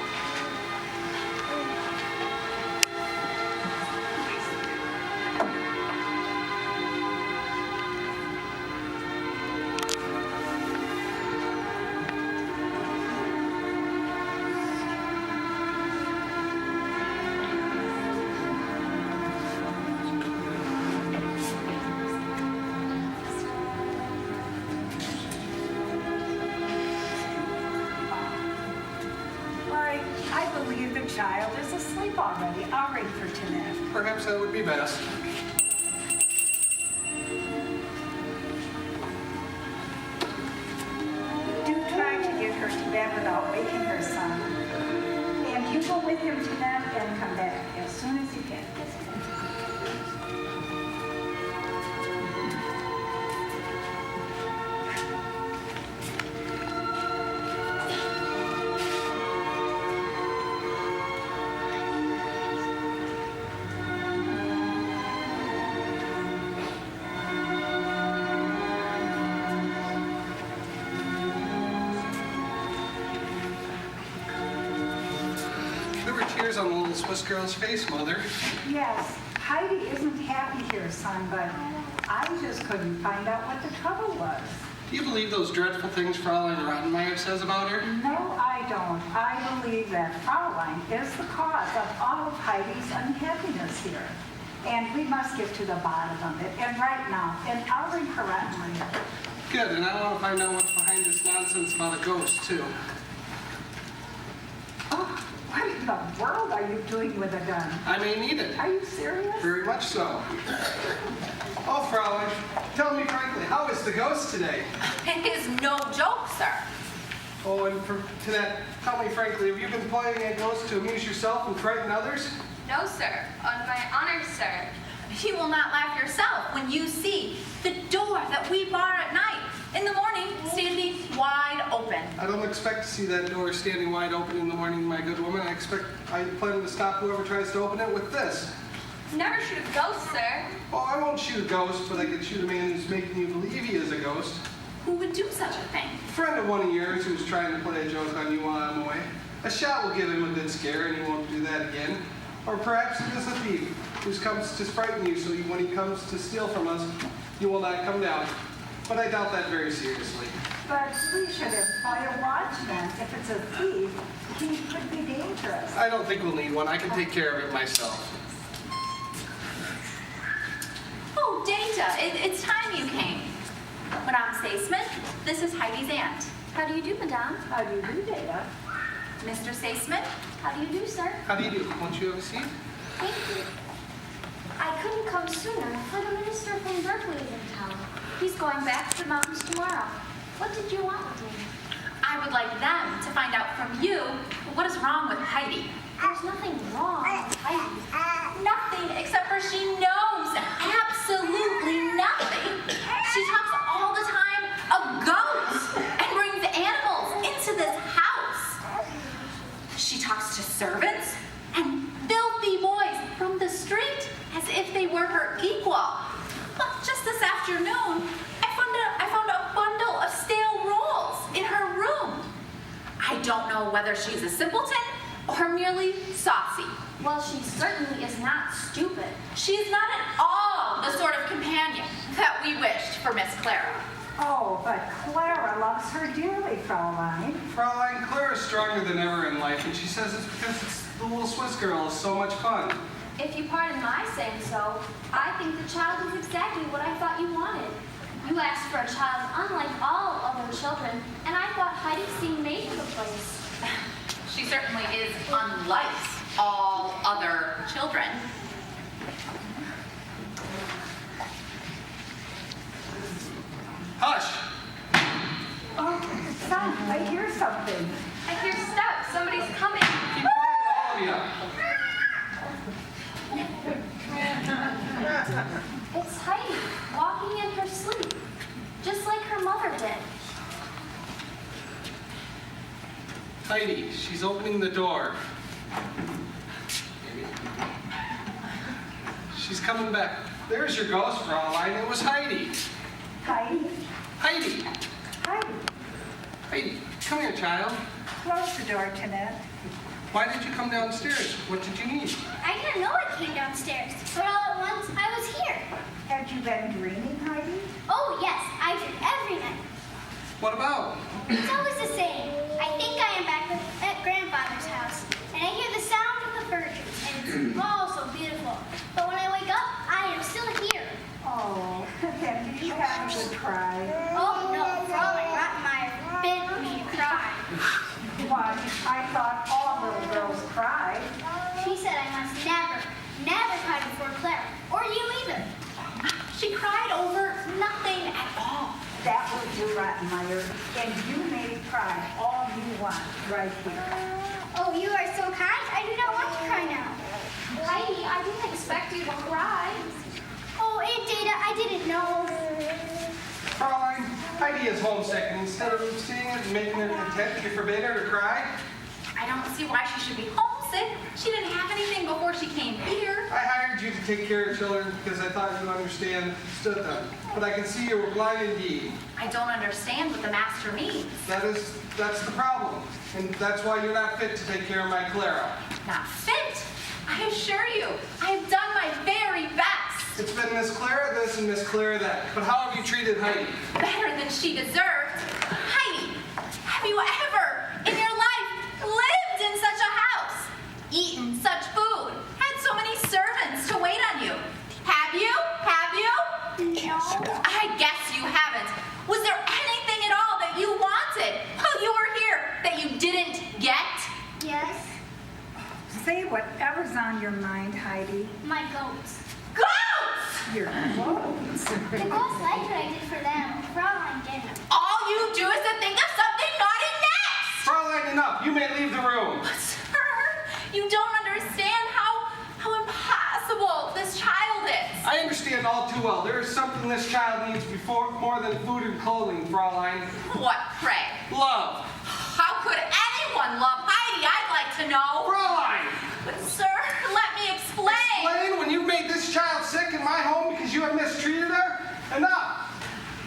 Why, I believe the child is asleep already. I'll ring for Jeanette. Perhaps that would be best. Do try to get her to bed without waking her, son. And you go with him tonight and come back as soon as you can. There were tears on the little Swiss girl's face, Mother. Yes, Heidi isn't happy here, son, but I just couldn't find out what the trouble was. Do you believe those dreadful things Fraulein Rottenmeier says about her? No, I don't. I believe that Fraulein is the cause of all of Heidi's unhappiness here. And we must get to the bottom of it, and right now, and I'll ring for Rottenmeier. Good, and I want to find out what's behind this nonsense about a ghost, too. Oh, what in the world are you doing with a gun? I may need it. Are you serious? Very much so. Oh, Fraulein, tell me frankly, how is the ghost today? It is no joke, sir. Oh, and to that, tell me frankly, have you been playing a ghost to amuse yourself and frighten others? No, sir. On my honor, sir. You will not laugh yourself when you see the door that we bar at night, in the morning, standing wide open. I don't expect to see that door standing wide open in the morning, my good woman. I plan to stop whoever tries to open it with this. Never shoot a ghost, sir. Oh, I won't shoot a ghost, but I can shoot a man who's making you believe he is a ghost. Who would do such a thing? A friend of one of yours who's trying to play a joke on you while I'm away. A shot will give him a good scare and he won't do that again. Or perhaps it is a thief who comes to frighten you so when he comes to steal from us, you will not come down. But I doubt that very seriously. But we should employ a watchman. If it's a thief, he could be dangerous. I don't think we'll need one. I can take care of it myself. Oh, Data, it's time you came. Madame Staceman, this is Heidi's aunt. How do you do, Madame? How do you do, Data? Mr. Staceman, How do you do, sir? How do you do? Won't you have a seat? Thank you. I couldn't come sooner, for the minister from Berkeley is in town. He's going back to the mountains tomorrow. What did you want with me? I would like them to find out from you what is wrong with Heidi. There's nothing wrong with Heidi. Nothing except for she knows absolutely nothing. She talks all the time of goats and brings animals into this house. She talks to servants and filthy boys from the street as if they were her equal. But just this afternoon, I found a bundle of stale rolls in her room. I don't know whether she's a simpleton or merely saucy. Well, she certainly is not stupid. She is not at all the sort of companion that we wished for Miss Clara. Oh, but Clara loves her dearly, Fraulein. Fraulein, Clara's stronger than ever in life, and she says it's because the little Swiss girl is so much fun. If you pardon my saying so, I think the child is exactly what I thought you wanted. You asked for a child unlike all other children, and I thought Heidi seemed made for the place. She certainly is unlike all other children. Hush! Oh, son, I hear something. I hear steps. Somebody's coming. Keep quiet, all of you. It's Heidi, walking in her sleep, just like her mother did. Heidi, she's opening the door. Maybe. She's coming back. There's your ghost, Fraulein. It was Heidi. Heidi? Heidi! Heidi, Heidi, come here, child. close the door, Tinette. Why did you come downstairs? What did you need? I didn't know I came downstairs, but all at once I was here. Had you been dreaming, Heidi? Oh yes, I dream every night. What about? It's always the same. I think I am back at grandfather's house, and I hear the sound of the fir trees, and it's all so beautiful. But when I wake up, I am still here. Oh, then did you have a good cry? Oh no, Fraulein Rottenmeier bid me to cry. Why, I thought all little girls cried. She said I must never cry before Clara, or you either. She cried over nothing at all. That will do, Rottenmeier, and you may cry all you want right here. Oh, you are so kind. I do not want to cry now. Heidi, I didn't expect you to cry. Oh, Aunt Data, I didn't know. Fraulein, Heidi is homesick, and instead of seeing it and making her content, you forbade her to cry? I don't see why she should be homesick. She didn't have anything before she came here. I hired you to take care of children because I thought you understood them. But I can see you were blind indeed. I don't understand what the master means. That's the problem. And that's why you're not fit to take care of my Clara. Not fit. I assure you, I have done my very best. It's been Miss Clara this and Miss Clara that. But how have you treated Heidi? Better than she deserved. Heidi, have you ever in your life lived in such a house? Eaten such food? Had so many servants to wait on you? Have you? Have you? No. I guess you haven't. Was there anything at all that you wanted while you were here that you didn't get? Yes, Say whatever's on your mind, Heidi. my goats. Goats! Your clothes. The goats liked what I did for them. Fraulein didn't. All you do is to think of something naughty next! Fraulein, enough. You may leave the room. Sir, you don't understand how impossible this child is. I understand all too well. There is something this child needs more than food and clothing, Fraulein. What, pray? Love. How could anyone love Heidi, I'd like to know? Fraulein! But sir, let me explain. Explain when you made this child sick in my home because you have mistreated her? Enough!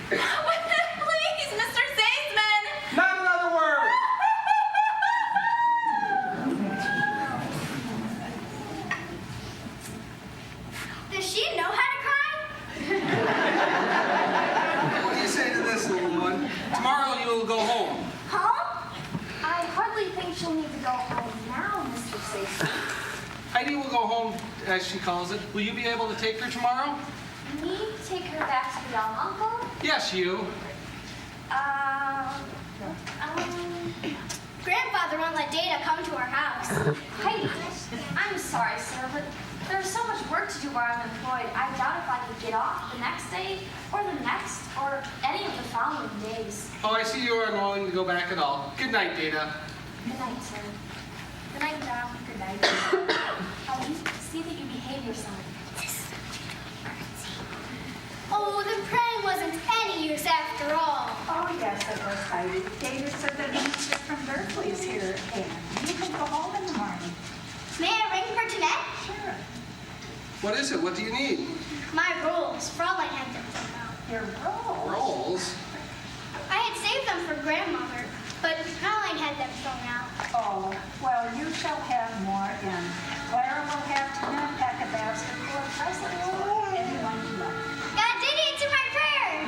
Please, Mr. Zaisman. Not another word! Does she know how to cry? What do you say to this, little one? Tomorrow you will go home. Home? I hardly think she'll need to go home now, Mr. Stacy. Heidi will go home, as she calls it. Will you be able to take her tomorrow? Me take her back to the uncle? Yes, you. Grandfather won't let Data come to our house. Heidi, I'm sorry, sir, but there's so much work to do where I'm employed. I doubt if I could get off the next day, or the next, or any of the following days. Oh, I see you are unwilling to go back at all. Good night, Data. Good night, sir. Good night, Dad. Good night. You see that you behave yourself. Oh, the praying wasn't any use after all. Oh, yes, it was, Heidi. David said that Mr. from Berkeley's here, and you can go home in the morning. May I ring for Jeanette? Sure. What is it? What do you need? My rolls. Fraulein had them thrown out. Your roll. Rolls? I had saved them for grandmother, but Fraulein had them thrown out. Oh, well, you shall have more in. Clara will have to pack a basket full of presents for anyone you like. God did answer my prayer.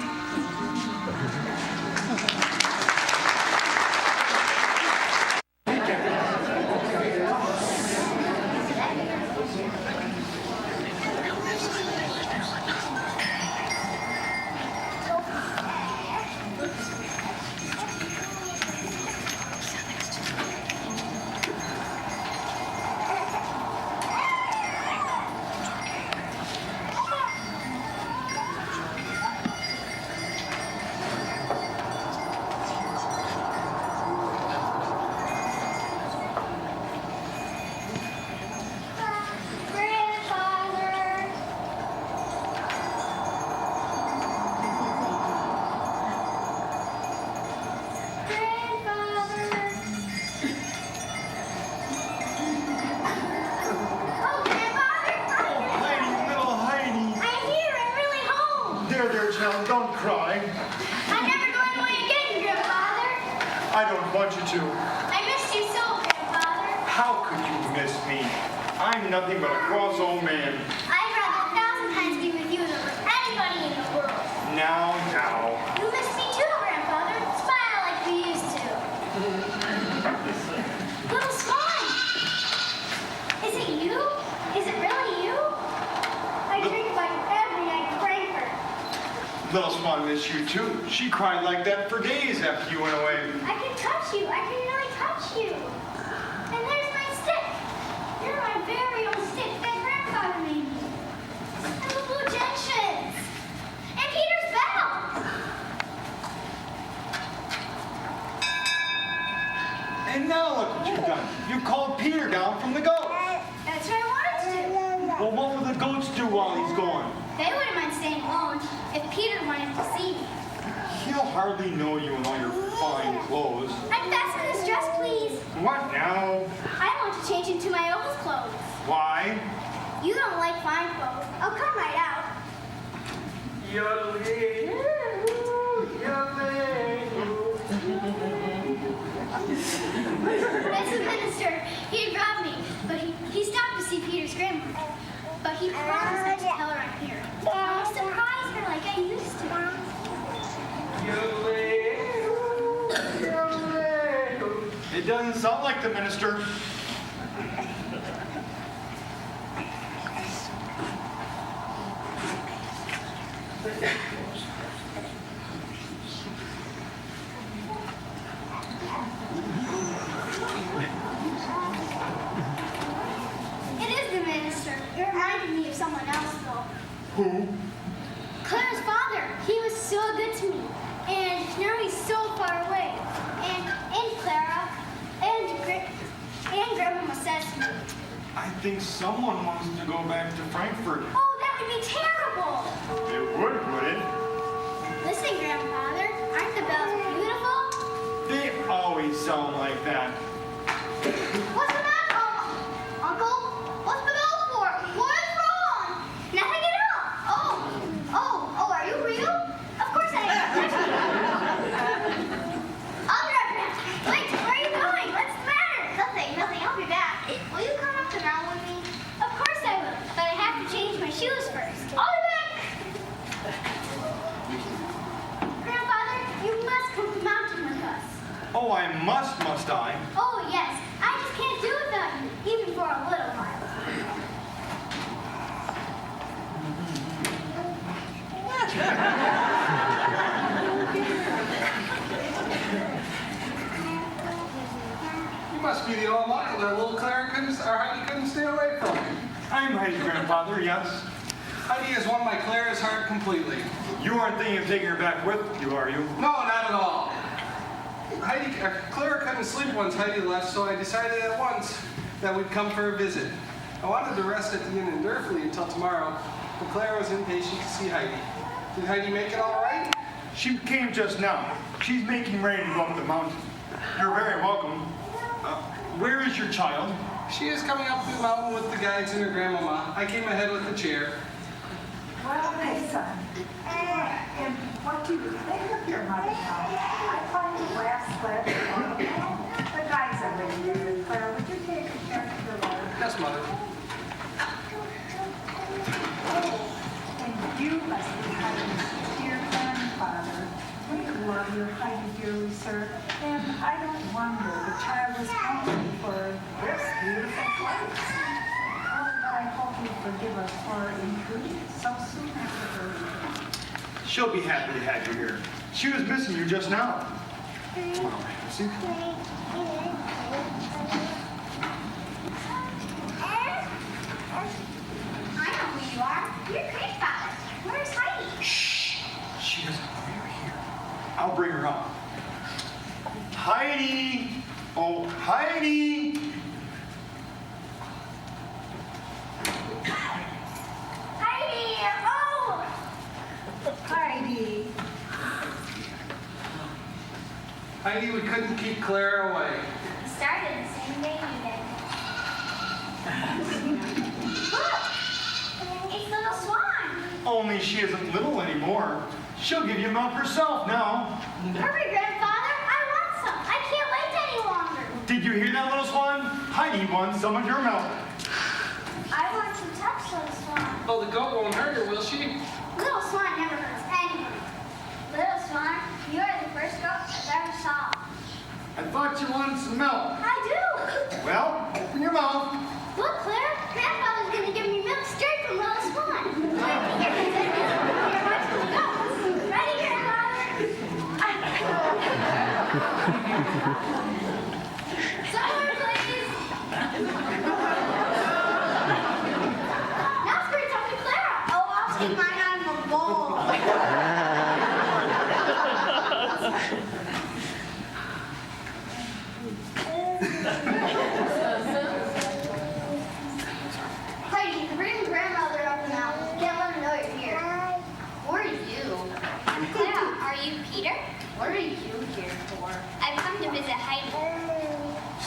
Grandfather. Grandfather. Oh, Grandfather. Heidi, little Heidi. I'm here. I'm really home. There, child, don't cry. I'm never going away again, Grandfather. I don't want you to. I missed you so, Grandfather. How could you miss me? I'm nothing but a cross old man. I'd rather 1,000 times be with you than with anybody in the world. Now. You missed me too, Grandfather. Smile like we used to. Little Swan. Is it you? Is it really you? I drink like every night in Frankfurt. Little Swan missed you too. She cried like that for days after you went away. I can touch you. I can really touch you. And there's my stick. You're my very own stick that Grandfather made me. And the blue gentians. And Peter's bell. And now look what you've done. You called Peter down from the goat. That's what I wanted to do. Well, what will the goats do while he's gone? They wouldn't mind staying alone if Peter wanted to see me. He'll hardly know you in all your fine clothes. Unfasten this dress, please. What now? I want to change into my old clothes. Why? You don't like fine clothes. I'll come right out. That's the minister. He had robbed me, but he stopped to see Peter's grandmother. But he promised not to tell her I'm here. I'll surprise her like I used to. It doesn't sound like the minister. It is the minister. It reminded me of someone else, though. Who? Clara's father. He was so good to me. And now he's so far away. And Clara and Grandmama says to me, I think someone wants to go back to Frankfurt. oh, that would be terrible. It would it? Listen, Grandfather, aren't the bells beautiful? They always sound like that. What's the matter, Uncle? What's the bell for? What is wrong? Nothing at all. Oh, are you real? Of course I am. I'll be right back. Wait, where are you going? What's the matter? Nothing. I'll be back. Will you come up the mountain with me? Of course I will, but I have to change my shoes first. I'll be back. Grandfather, you must come to the mountain with us. Oh, I must I? Oh, yes. I just can't do without you, even for a little while. You must be the old uncle that little Clara or Heidi couldn't stay away from. I'm Heidi's grandfather, yes. Heidi has won my Clara's heart completely. You aren't thinking of taking her back with you, are you? No, not at all. Clara couldn't sleep once Heidi left, so I decided at once that we'd come for a visit. I wanted to rest at the inn in Durfee until tomorrow, but Clara was impatient to see Heidi. Did Heidi make it all right? She came just now. She's making ready to go up the mountain. You're very welcome. Where is your child? She is coming up the mountain with the guides and her grandmama. I came ahead with the chair. Well, my son, and what do you think of your mother now? I find the brass sled the guys are ready there. Clara, would you take a care of your mother? Yes, Mother. And you must be Heidi's dear grandfather. We love your Heidi dearly, sir. And I don't wonder the child is hungry for this beautiful place. Oh, but I hope you forgive us for intruding so soon after her return. She'll be happy to have you here. She was missing you just now. Come on, Lucy. I know who you are. You're grandfather. Where's Heidi? Shh. She doesn't know you're here. I'll bring her up. Heidi! Oh, Heidi! Heidi! Oh! Heidi. Heidi, we couldn't keep Clara away. We started the same day you did. Look! It's little Swan. Only she isn't little anymore. She'll give you milk herself now. Hurry, grandfather. I want some. I can't wait any longer. Did you hear that, little Swan? Heidi wants some of your milk. I want to touch little Swan. Well, the goat won't hurt her, will she? Little Swan never hurts anybody. Little Swan, you are the first goat I've ever saw. I thought you wanted some milk. I do. Well, open your mouth. Look, Claire, grandfather's going to give me milk straight from little Swan. Ready, grandfather? Somewhere, please. Now it's great talking to Clara. Oh, I'll take mine out of the bowl. Heidi, bring grandmother up the mountain. Can't let her know you're here. Who are you? Clara, are you Peter? What are you here for? I've come to visit Heidi.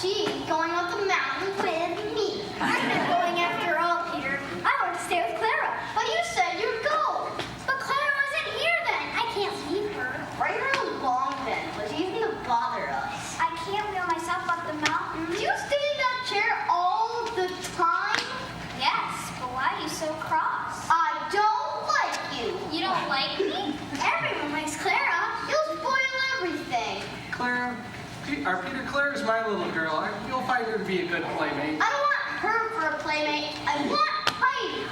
She's going up the mountain with me. I'm not going after all, Peter. I want to stay with Clara. But you said you'd go. But Clara wasn't here then. I can't leave her. Bring her along then, but she's going to bother us. I can't wheel myself up the mountain. Do you stay in that chair all the time? Yes, but why are you so cross? I don't like you. You don't like me? Everyone likes Clara. You'll spoil everything. Clara, our Peter, Clara's my little girl. You'll find her to be a good playmate. I don't want her for a playmate. I want Heidi.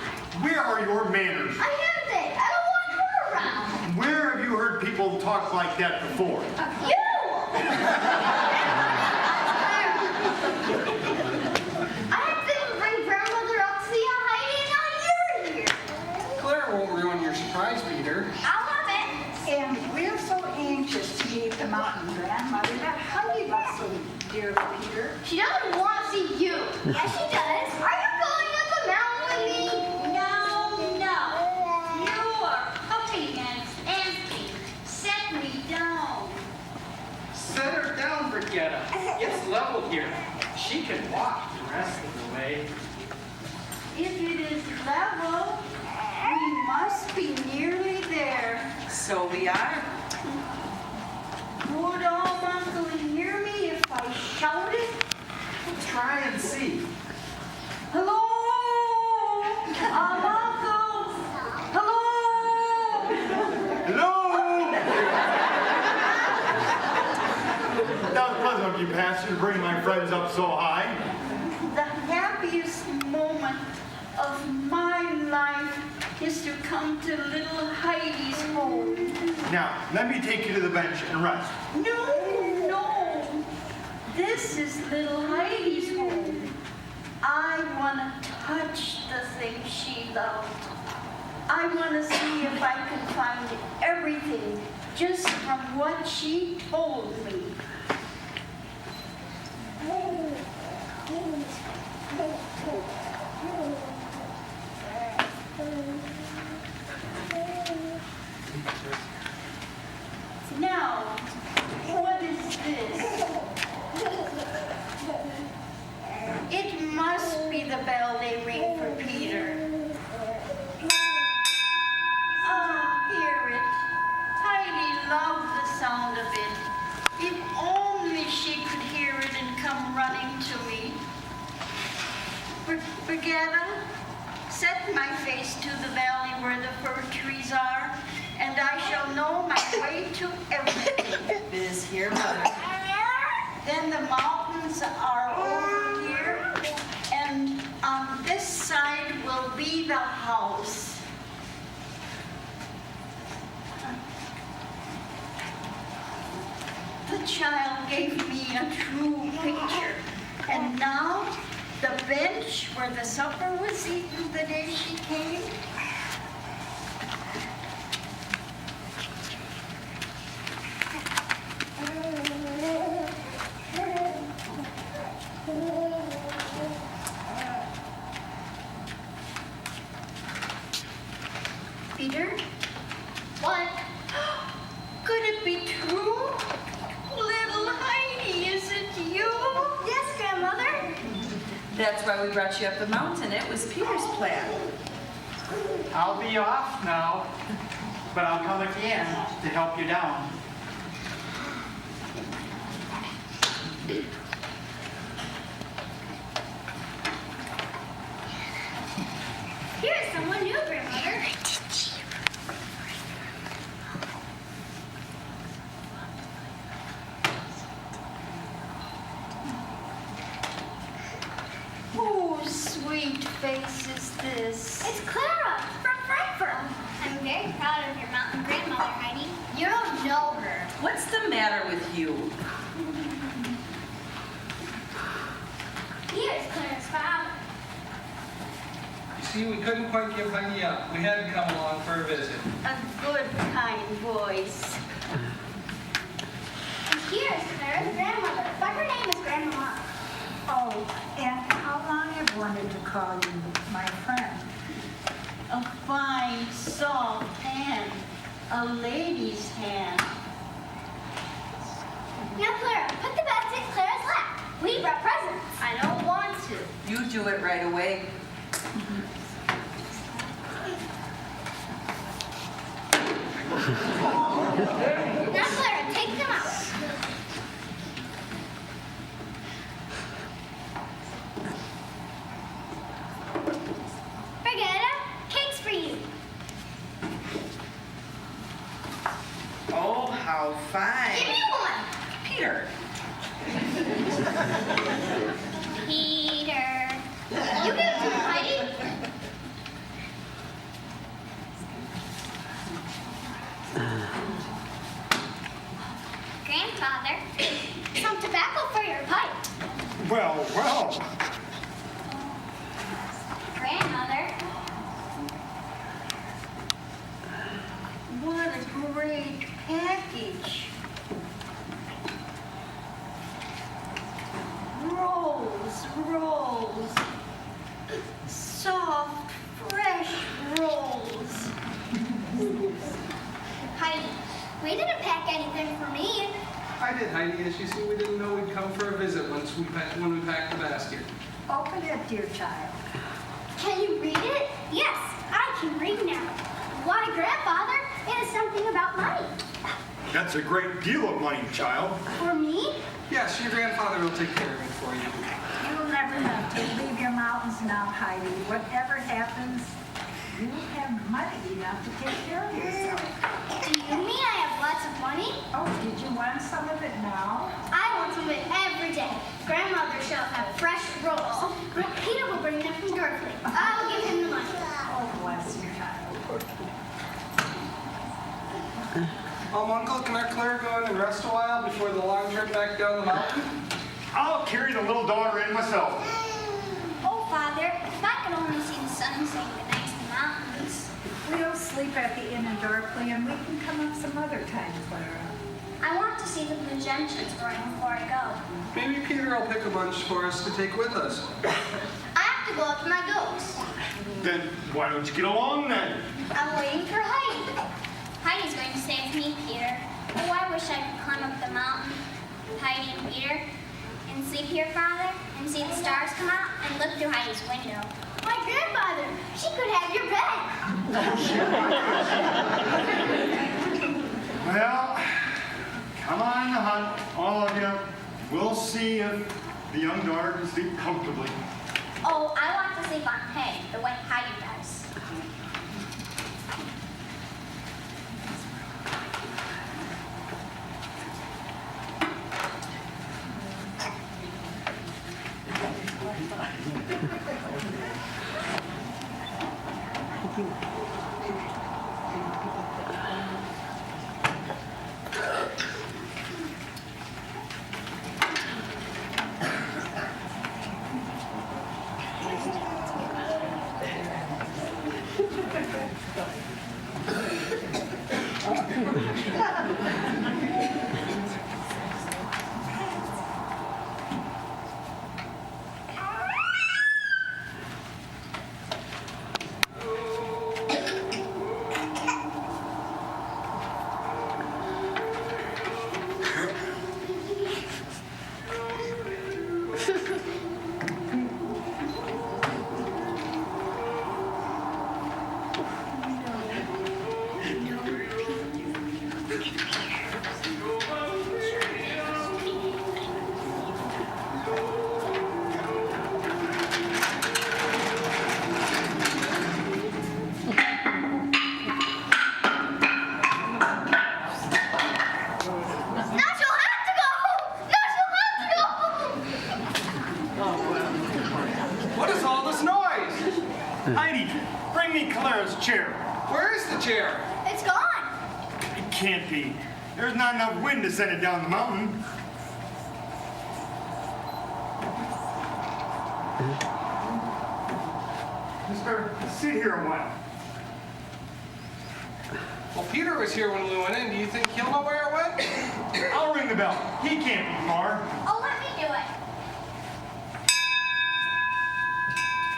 Where are your manners? I have it. I don't want her around. Where have you heard people talk like that before? You! I have to bring grandmother up to see how Heidi and now you're here. Clara won't ruin your surprise, Peter. I'll love it. And we're so anxious to meet the mountain grandmother that Heidi loves so dearly, Peter. She doesn't want to see you. Yes, she does. Are you going up the mountain with me? No, no. You are puppy and empty. Set me down. Set her down, Brigitte. It's level here. She can walk the rest of the way. If it is level, we must be nearly there. So we are. Would old Uncle hear me if I shouted? Try and see. Hello? Uncle? Hello? Hello! That was pleasant of you, Pastor, to bring my friends up so high. The happiest moment of my life is to come come to little Heidi's home. Now, let me take you to the bench and rest. No, no. This is little Heidi's home. I want to touch the things she loved. I want to see if I can find everything just from what she told me. Now, what is this? It must be the bell they ring for Peter. Ah, hear it. Heidi loved the sound of it. If only she could hear it and come running to me. Brigetta, set my face to the valley where the fir trees are, and I shall know my way to everything. Biz here, Mother. Then the mountains are over here, and on this side will be the house. The child gave me a true picture, and now the bench where the supper was eaten the day she came. Peter? What? Could it be true? Little Heidi, is it you? Yes, Grandmother. That's why we brought you up the mountain. It was Peter's plan. I'll be off now, but I'll come again to help you down. Here's someone new, Grandmother. Whose sweet face is this? It's Clara from Frankfurt. I'm very proud of your mountain grandmother, Heidi. You don't know her. What's the matter with you? He is Clara's father. See, we couldn't quite give Heidi up. We had to come along for a visit. A good, kind voice. And here's Clara's grandmother, but her name is Grandma. Oh, and how long I've wanted to call you my friend. A fine, soft hand. A lady's hand. Now, Clara, put the basket in Clara's lap. We brought presents. I don't want to. You do it right away. Now, Clara, take them out. Brigetta, cakes for you. Oh, how fine. Give me one. Peter. Peter. You give it to him, Heidi. Grandfather, some tobacco for your pipe. Well, well. Grandmother, What a great package. Rolls. Soft, fresh rolls. Heidi, we didn't pack anything for me. I did, Heidi. As you see, we didn't know we'd come for a visit when we packed the basket. Open it, dear child. Can you read it? Yes, I can read now. Why, Grandfather, it is something about money. That's a great deal of money, child. For me? Yes, your grandfather will take care of it for you. You'll never have to leave your mountains now, Heidi. Whatever happens, you have money enough to take care of yourself. Do you mean I have lots of money? Oh, did you want some of it now? I want some of it every day. Grandmother shall have fresh rolls. Peter will bring them from Dorfley. I will give him the money. Oh, bless you, child. Uncle, can our Claire go in and rest a while before the long trip back down the mountain? I'll carry the little daughter in myself. Oh, Father, if I could only see the sun setting the nights in the mountains. We'll sleep at the inn in Dorpley and we can come up some other time, Clara. I want to see the blue gentians right before I go. Maybe Peter will pick a bunch for us to take with us. I have to go up to my goats. Then why don't you get along then? I'm waiting for Heidi. Heidi's going to stay with me, Peter. Oh, I wish I could climb up the mountain with Heidi and Peter and sleep here, Father, and see the stars come out and look through Heidi's window. My grandfather, she could have your bed. Well, come on the hunt, all of you. We'll see if the young daughter can sleep comfortably. Oh, I want to sleep on hay, the way Heidi does. What is all this noise? Heidi, bring me Clara's chair. Where is the chair? It's gone. It can't be. There's not enough wind to send it down the mountain. Mister, sit here a while. Well, Peter was here when we went in. Do you think he'll know where it went? I'll ring the bell. He can't be far. Oh, let me do it.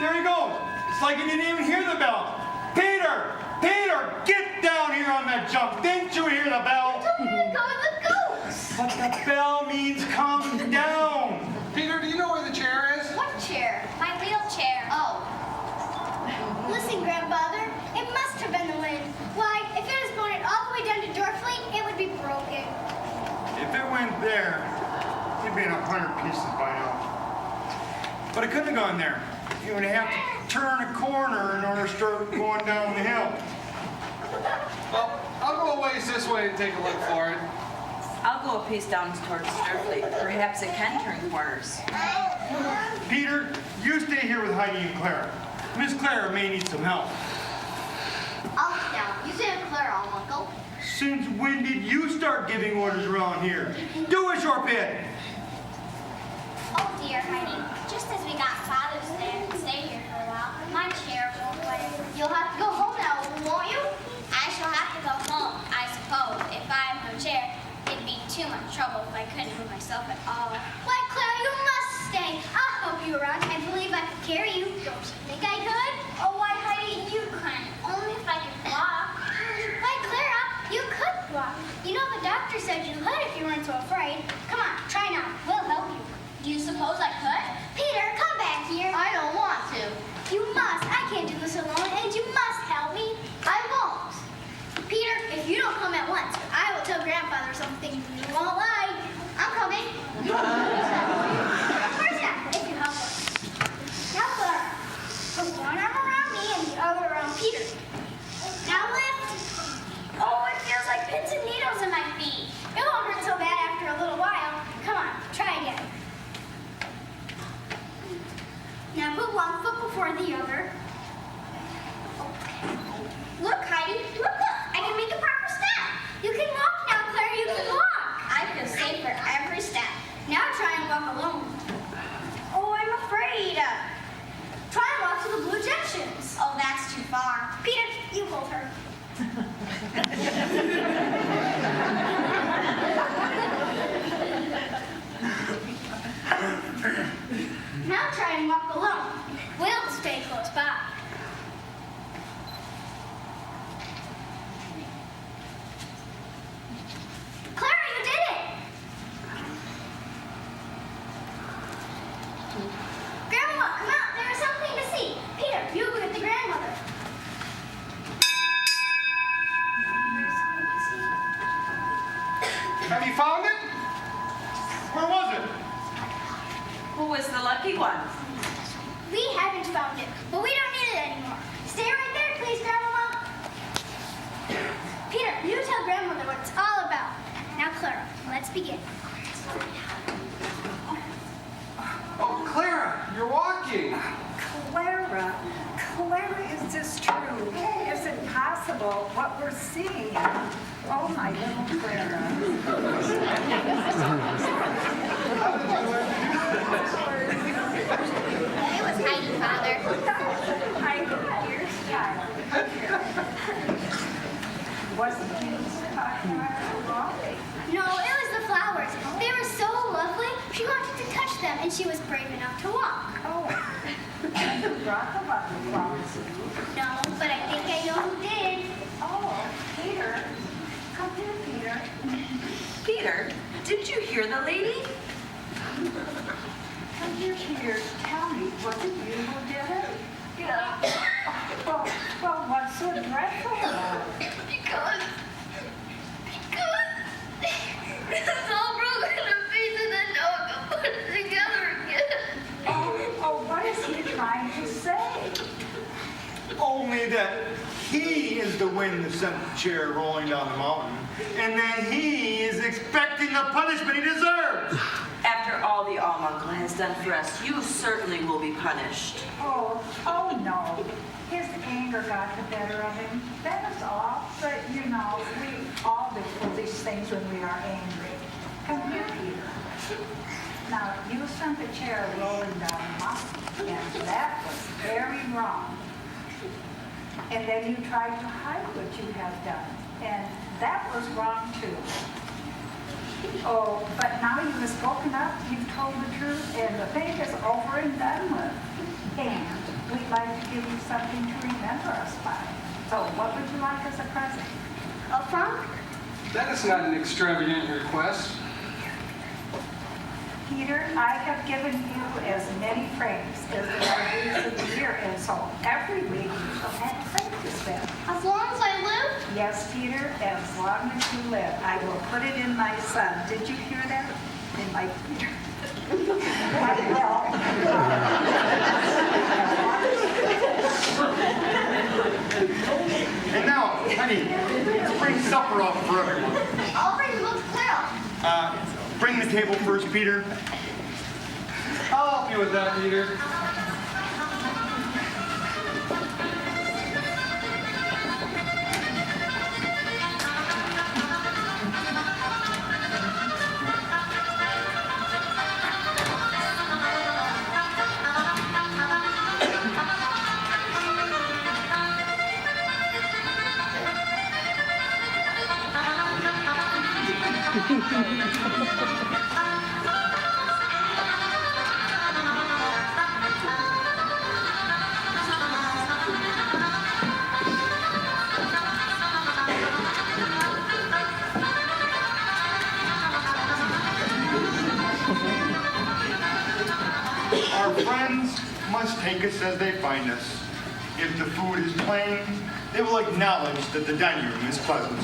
There he goes. It's like he didn't even hear the bell. Peter! Peter! Get down here on that jump. Didn't you hear the bell? Told me to go with the goats. But the bell means come down. Peter, do you know where the chair is? What chair? My wheelchair. Oh. Listen, Grandfather, it must have been the wind. Why, if it was blown it all the way down to Dorfleet, it would be broken. If it went there, it'd be in 100 pieces by now. But it couldn't have gone there. You would have to turn a corner in order to start going down the hill. Well, I'll go a ways this way and take a look for it. I'll go a piece down towards Sturfleet. Perhaps it can turn corners. Peter, you stay here with Heidi and Clara. Miss Clara may need some help. I'll sit down. You sit with Clara, Uncle. Since when did you start giving orders around here? Do as you're bid. Oh, dear, Heidi. Just as we got Father's Day and stay here for a while, my chair won't play. You'll have to go home now, won't you? I shall have to go home, I suppose. If I have no chair, it'd be too much trouble if I couldn't move myself at all. Why, Clara, you must stay. I'll help you around. I believe I could carry you. Don't you think I could? Oh, why, Heidi, you couldn't. Only if I could walk. Why, Clara, you could walk. You know the doctor said you could if you weren't so afraid. Come on, try now. We'll help you. Do you suppose I could? Peter, come back here. I don't want to. You must. I can't do this alone, and you must help me. I won't. Peter, if you don't come at once, I will tell Grandfather something you won't like. I'm coming. First step, if you help us. Now, Clara, put one arm around me and the other around Peter. Now lift. Oh, it feels like pins and needles in my feet. It won't hurt so bad after a little while. Come on, try again. Now put one foot before the other. Look, Heidi, look, I can make a proper step. You Have you found it? Where was it? Who was the lucky one? We haven't found it, but we don't need it anymore. Stay right there, please, Grandmama. Peter, you tell Grandmother what it's all about. Now, Clara, let's begin. Oh, Clara, you're walking. Clara, is this true? Is it possible what we're seeing? Oh, my little Clara. It was Heidi, Father. Heidi, here's child. Wasn't he talking about her walking? No, it was the flowers. They were so lovely. She wanted to touch them, and she was brave enough to walk. Oh, you brought the lovely flowers. No, but I think I know who did. Oh, Peter. Come here, Peter. Peter, did you hear the lady? Come here, Peter. Tell me, was it you who did it? Yeah. Well, what's so dreadful about it? Because it's all broken to pieces and now I can put it together again. Oh, what is he trying to say? Only that he is the wind that sent the chair rolling down the mountain, and that he is expecting the punishment he deserves. After all the Almuncle has done for us, you certainly will be punished. Oh no. His anger got the better of him. That is all. But you know, we all do foolish things when we are angry. Come here, Peter. Now, you sent the chair rolling down the mountain, and that was very wrong. And then you tried to hide what you have done, and that was wrong too. Oh, but now you have spoken up, you've told the truth, and the thing is over and done with. And we'd like to give you something to remember us by. So what would you like as a present? A frog? That is not an extravagant request. Peter, I have given you as many francs as there are weeks of the year, and so every week you shall have a franc to spend. As long as I live? Yes, Peter, as long as you live. I will put it in my son. Did you hear that? In my Peter. I will. And now, honey, let's bring supper up for everyone. I'll bring the book to Clara. Bring the table first, Peter. I'll help you with that, Peter. Our friends must take us as they find us. If the food is plain, they will acknowledge that the dining room is pleasant.